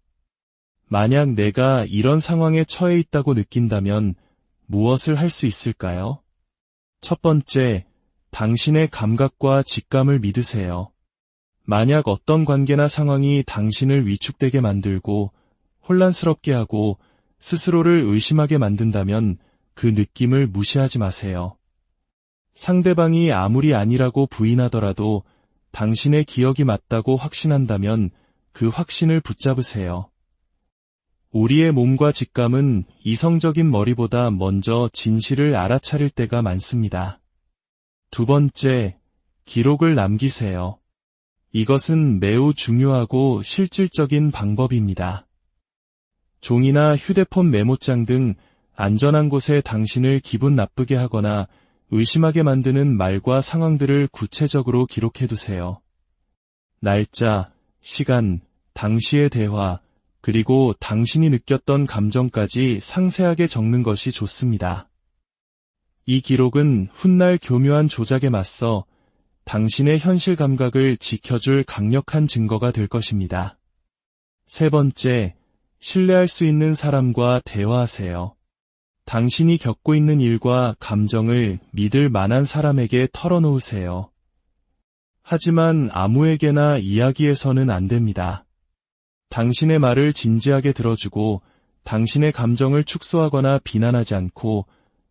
만약 내가 이런 상황에 처해 있다고 느낀다면 무엇을 할 수 있을까요? 첫 번째, 당신의 감각과 직감을 믿으세요. 만약 어떤 관계나 상황이 당신을 위축되게 만들고 혼란스럽게 하고 스스로를 의심하게 만든다면 그 느낌을 무시하지 마세요. 상대방이 아무리 아니라고 부인하더라도 당신의 기억이 맞다고 확신한다면 그 확신을 붙잡으세요. 우리의 몸과 직감은 이성적인 머리보다 먼저 진실을 알아차릴 때가 많습니다. 두 번째, 기록을 남기세요. 이것은 매우 중요하고 실질적인 방법입니다. 종이나 휴대폰 메모장 등 안전한 곳에 당신을 기분 나쁘게 하거나 의심하게 만드는 말과 상황들을 구체적으로 기록해두세요. 날짜, 시간, 당시의 대화, 그리고 당신이 느꼈던 감정까지 상세하게 적는 것이 좋습니다. 이 기록은 훗날 교묘한 조작에 맞서 당신의 현실 감각을 지켜줄 강력한 증거가 될 것입니다. 세 번째, 신뢰할 수 있는 사람과 대화하세요. 당신이 겪고 있는 일과 감정을 믿을 만한 사람에게 털어놓으세요. 하지만 아무에게나 이야기해서는 안 됩니다. 당신의 말을 진지하게 들어주고 당신의 감정을 축소하거나 비난하지 않고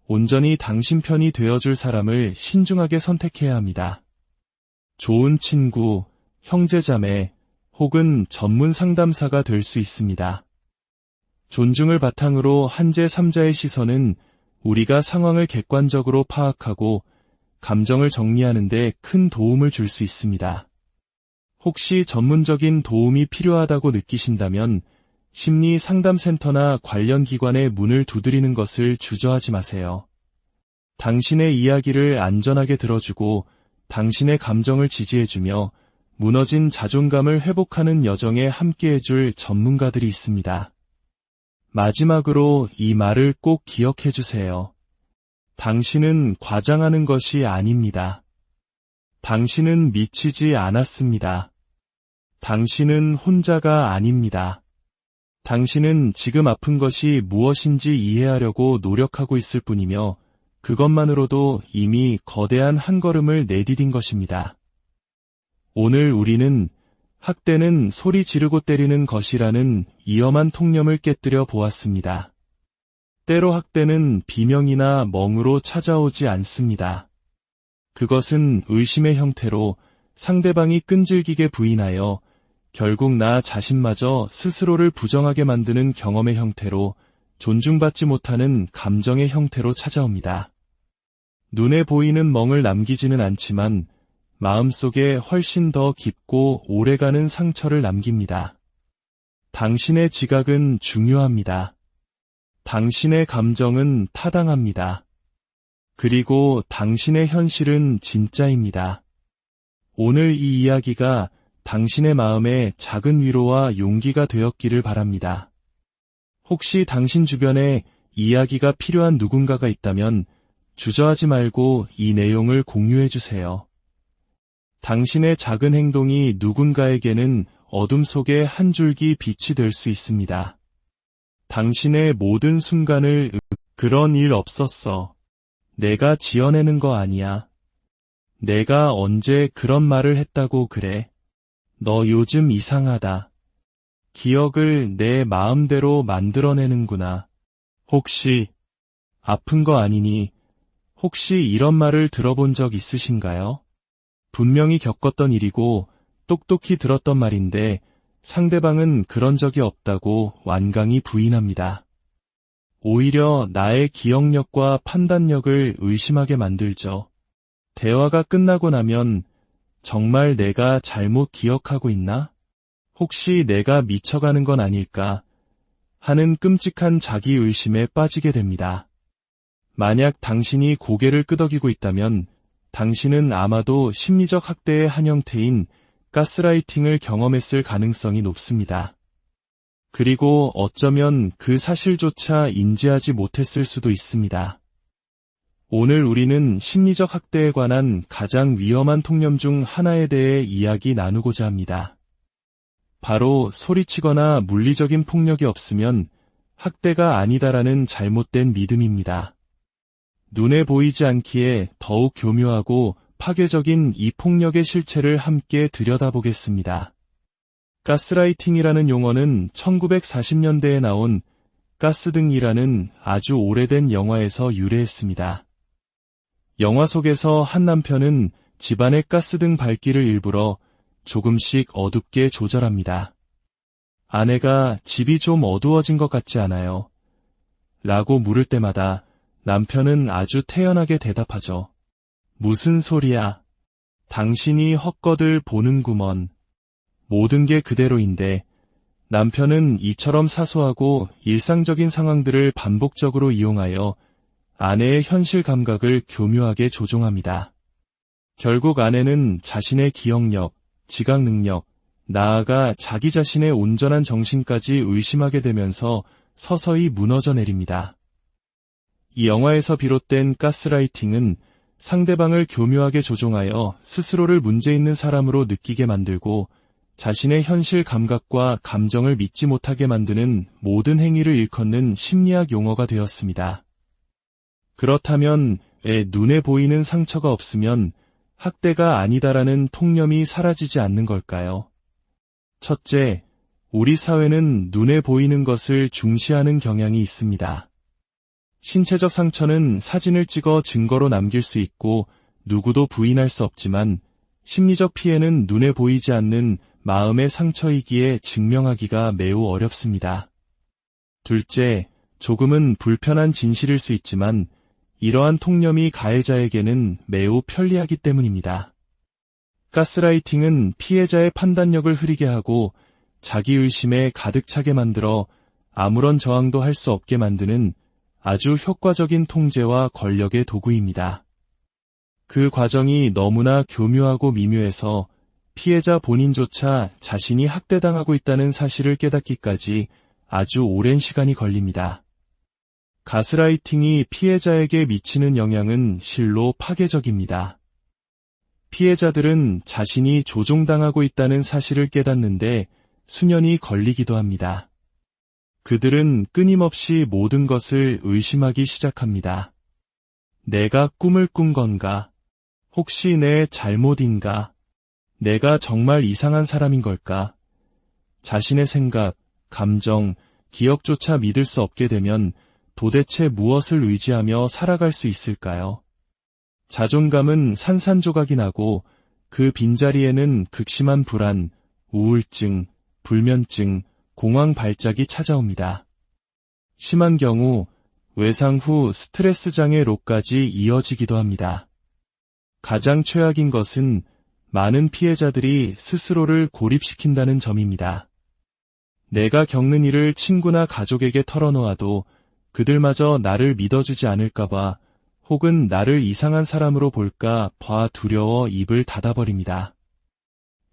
온전히 당신 편이 되어줄 사람을 신중하게 선택해야 합니다. 좋은 친구, 형제자매 혹은 전문 상담사가 될 수 있습니다. 존중을 바탕으로 한 제3자의 시선은 우리가 상황을 객관적으로 파악하고 감정을 정리하는 데 큰 도움을 줄 수 있습니다. 혹시 전문적인 도움이 필요하다고 느끼신다면 심리 상담센터나 관련 기관의 문을 두드리는 것을 주저하지 마세요. 당신의 이야기를 안전하게 들어주고 당신의 감정을 지지해주며 무너진 자존감을 회복하는 여정에 함께해줄 전문가들이 있습니다. 마지막으로 이 말을 꼭 기억해주세요. 당신은 과장하는 것이 아닙니다. 당신은 미치지 않았습니다. 당신은 혼자가 아닙니다. 당신은 지금 아픈 것이 무엇인지 이해하려고 노력하고 있을 뿐이며 그것만으로도 이미 거대한 한 걸음을 내디딘 것입니다. 오늘 우리는 학대는 소리 지르고 때리는 것이라는 위험한 통념을 깨뜨려 보았습니다. 때로 학대는 비명이나 멍으로 찾아오지 않습니다. 그것은 의심의 형태로 상대방이 끈질기게 부인하여 결국 나 자신마저 스스로를 부정하게 만드는 경험의 형태로 존중받지 못하는 감정의 형태로 찾아옵니다. 눈에 보이는 멍을 남기지는 않지만 마음속에 훨씬 더 깊고 오래가는 상처를 남깁니다. 당신의 지각은 중요합니다. 당신의 감정은 타당합니다. 그리고 당신의 현실은 진짜입니다. 오늘 이 이야기가 당신의 마음에 작은 위로와 용기가 되었기를 바랍니다. 혹시 당신 주변에 이야기가 필요한 누군가가 있다면 주저하지 말고 이 내용을 공유해 주세요. 당신의 작은 행동이 누군가에게는 어둠 속의 한 줄기 빛이 될 수 있습니다. 당신의 모든 순간을 그런 일 없었어. 내가 지어내는 거 아니야. 내가 언제 그런 말을 했다고 그래. 너 요즘 이상하다. 기억을 내 마음대로 만들어내는구나. 혹시 아픈 거 아니니? 혹시 이런 말을 들어본 적 있으신가요? 분명히 겪었던 일이고 똑똑히 들었던 말인데 상대방은 그런 적이 없다고 완강히 부인합니다. 오히려 나의 기억력과 판단력을 의심하게 만들죠. 대화가 끝나고 나면 정말 내가 잘못 기억하고 있나? 혹시 내가 미쳐가는 건 아닐까? 하는 끔찍한 자기의심에 빠지게 됩니다. 만약 당신이 고개를 끄덕이고 있다면 당신은 아마도 심리적 학대의 한 형태인 가스라이팅을 경험했을 가능성이 높습니다. 그리고 어쩌면 그 사실조차 인지하지 못했을 수도 있습니다. 오늘 우리는 심리적 학대에 관한 가장 위험한 통념 중 하나에 대해 이야기 나누고자 합니다. 바로 소리치거나 물리적인 폭력이 없으면 학대가 아니다라는 잘못된 믿음입니다. 눈에 보이지 않기에 더욱 교묘하고 파괴적인 이 폭력의 실체를 함께 들여다보겠습니다. 가스라이팅이라는 용어는 1940년대에 나온 가스등이라는 아주 오래된 영화에서 유래했습니다. 영화 속에서 한 남편은 집안의 가스등 밝기를 일부러 조금씩 어둡게 조절합니다. 아내가 집이 좀 어두워진 것 같지 않아요? 라고 물을 때마다 남편은 아주 태연하게 대답하죠. 무슨 소리야? 당신이 헛것을 보는구먼. 모든 게 그대로인데 남편은 이처럼 사소하고 일상적인 상황들을 반복적으로 이용하여 아내의 현실 감각을 교묘하게 조종합니다. 결국 아내는 자신의 기억력, 지각 능력, 나아가 자기 자신의 온전한 정신까지 의심하게 되면서 서서히 무너져 내립니다. 이 영화에서 비롯된 가스라이팅은 상대방을 교묘하게 조종하여 스스로를 문제 있는 사람으로 느끼게 만들고 자신의 현실 감각과 감정을 믿지 못하게 만드는 모든 행위를 일컫는 심리학 용어가 되었습니다. 그렇다면 왜 눈에 보이는 상처가 없으면 학대가 아니다라는 통념이 사라지지 않는 걸까요? 첫째, 우리 사회는 눈에 보이는 것을 중시하는 경향이 있습니다. 신체적 상처는 사진을 찍어 증거로 남길 수 있고 누구도 부인할 수 없지만 심리적 피해는 눈에 보이지 않는 마음의 상처이기에 증명하기가 매우 어렵습니다. 둘째, 조금은 불편한 진실일 수 있지만 이러한 통념이 가해자에게는 매우 편리하기 때문입니다. 가스라이팅은 피해자의 판단력을 흐리게 하고 자기의심에 가득 차게 만들어 아무런 저항도 할 수 없게 만드는 아주 효과적인 통제와 권력의 도구입니다. 그 과정이 너무나 교묘하고 미묘해서 피해자 본인조차 자신이 학대당하고 있다는 사실을 깨닫기까지 아주 오랜 시간이 걸립니다. 가스라이팅이 피해자에게 미치는 영향은 실로 파괴적입니다. 피해자들은 자신이 조종당하고 있다는 사실을 깨닫는데 수년이 걸리기도 합니다. 그들은 끊임없이 모든 것을 의심하기 시작합니다. 내가 꿈을 꾼 건가? 혹시 내 잘못인가? 내가 정말 이상한 사람인 걸까? 자신의 생각, 감정, 기억조차 믿을 수 없게 되면 도대체 무엇을 의지하며 살아갈 수 있을까요? 자존감은 산산조각이 나고 그 빈자리에는 극심한 불안, 우울증, 불면증, 공황 발작이 찾아옵니다. 심한 경우 외상 후 스트레스 장애로까지 이어지기도 합니다. 가장 최악인 것은 많은 피해자들이 스스로를 고립시킨다는 점입니다. 내가 겪는 일을 친구나 가족에게 털어놓아도 그들마저 나를 믿어주지 않을까봐 혹은 나를 이상한 사람으로 볼까 봐 두려워 입을 닫아버립니다.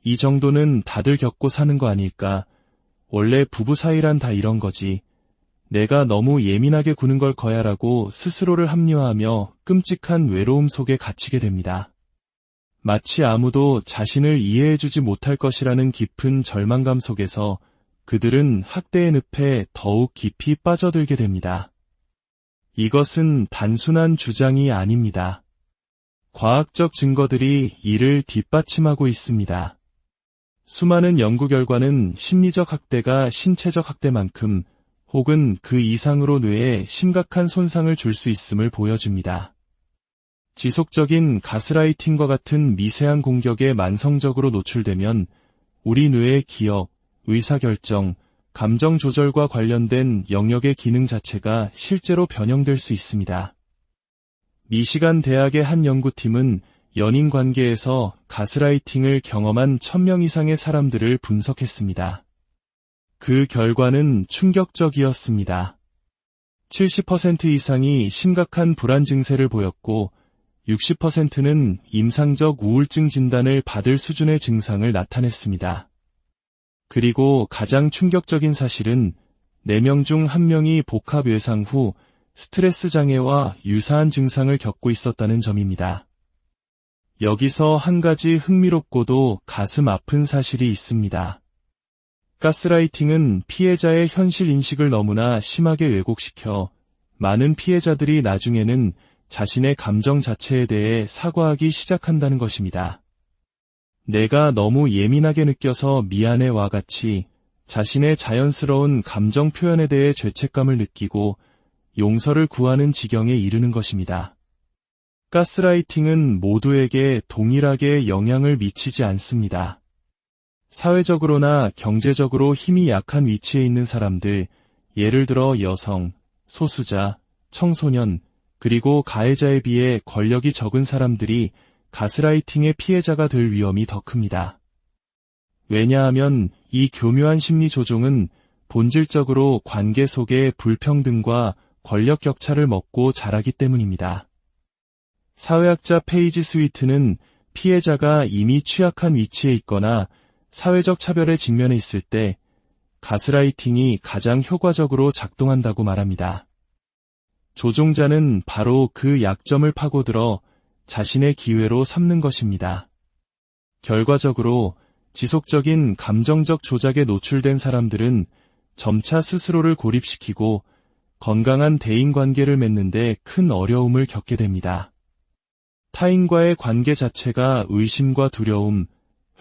이 정도는 다들 겪고 사는 거 아닐까? 원래 부부 사이란 다 이런 거지. 내가 너무 예민하게 구는 걸 거야라고 스스로를 합리화하며 끔찍한 외로움 속에 갇히게 됩니다. 마치 아무도 자신을 이해해주지 못할 것이라는 깊은 절망감 속에서 그들은 학대의 늪에 더욱 깊이 빠져들게 됩니다. 이것은 단순한 주장이 아닙니다. 과학적 증거들이 이를 뒷받침하고 있습니다. 수많은 연구 결과는 심리적 학대가 신체적 학대만큼 혹은 그 이상으로 뇌에 심각한 손상을 줄 수 있음을 보여줍니다. 지속적인 가스라이팅과 같은 미세한 공격에 만성적으로 노출되면 우리 뇌의 기억, 의사결정, 감정 조절과 관련된 영역의 기능 자체가 실제로 변형될 수 있습니다. 미시간 대학의 한 연구팀은 연인 관계에서 가스라이팅을 경험한 1000명 이상의 사람들을 분석했습니다. 그 결과는 충격적이었습니다. 70% 이상이 심각한 불안 증세를 보였고 60%는 임상적 우울증 진단을 받을 수준의 증상을 나타냈습니다. 그리고 가장 충격적인 사실은 4명 중 1명이 복합 외상 후 스트레스 장애와 유사한 증상을 겪고 있었다는 점입니다. 여기서 한 가지 흥미롭고도 가슴 아픈 사실이 있습니다. 가스라이팅은 피해자의 현실 인식을 너무나 심하게 왜곡시켜 많은 피해자들이 나중에는 자신의 감정 자체에 대해 사과하기 시작한다는 것입니다. 내가 너무 예민하게 느껴서 미안해와 같이 자신의 자연스러운 감정 표현에 대해 죄책감을 느끼고 용서를 구하는 지경에 이르는 것입니다. 가스라이팅은 모두에게 동일하게 영향을 미치지 않습니다. 사회적으로나 경제적으로 힘이 약한 위치에 있는 사람들, 예를 들어 여성, 소수자, 청소년, 그리고 가해자에 비해 권력이 적은 사람들이 가스라이팅의 피해자가 될 위험이 더 큽니다. 왜냐하면 이 교묘한 심리 조종은 본질적으로 관계 속의 불평등과 권력 격차를 먹고 자라기 때문입니다. 사회학자 페이지 스위트는 피해자가 이미 취약한 위치에 있거나 사회적 차별에 직면해 있을 때 가스라이팅이 가장 효과적으로 작동한다고 말합니다. 조종자는 바로 그 약점을 파고들어 자신의 기회로 삼는 것입니다. 결과적으로 지속적인 감정적 조작에 노출된 사람들은 점차 스스로를 고립시키고 건강한 대인관계를 맺는데 큰 어려움을 겪게 됩니다. 타인과의 관계 자체가 의심과 두려움,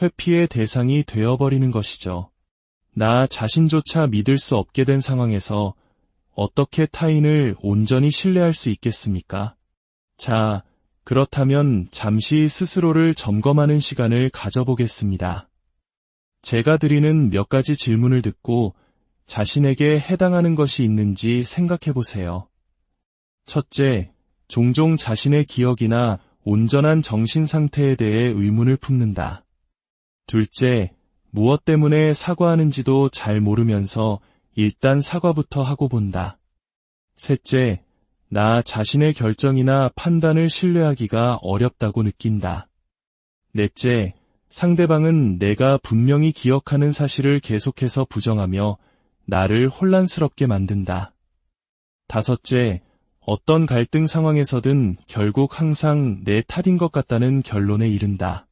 회피의 대상이 되어버리는 것이죠. 나 자신조차 믿을 수 없게 된 상황에서 어떻게 타인을 온전히 신뢰할 수 있겠습니까? 자, 그렇다면 잠시 스스로를 점검하는 시간을 가져보겠습니다. 제가 드리는 몇 가지 질문을 듣고 자신에게 해당하는 것이 있는지 생각해 보세요. 첫째, 종종 자신의 기억이나 온전한 정신 상태에 대해 의문을 품는다. 둘째, 무엇 때문에 사과하는지도 잘 모르면서 일단 사과부터 하고 본다. 셋째, 나 자신의 결정이나 판단을 신뢰하기가 어렵다고 느낀다. 넷째, 상대방은 내가 분명히 기억하는 사실을 계속해서 부정하며 나를 혼란스럽게 만든다. 다섯째, 어떤 갈등 상황에서든 결국 항상 내 탓인 것 같다는 결론에 이른다.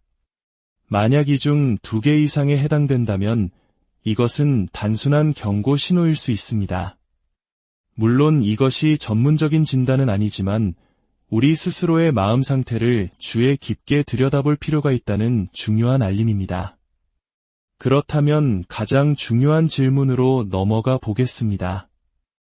만약 이 중 2개 이상에 해당된다면 이것은 단순한 경고 신호일 수 있습니다. 물론 이것이 전문적인 진단은 아니지만 우리 스스로의 마음 상태를 주에 깊게 들여다볼 필요가 있다는 중요한 알림입니다. 그렇다면 가장 중요한 질문으로 넘어가 보겠습니다.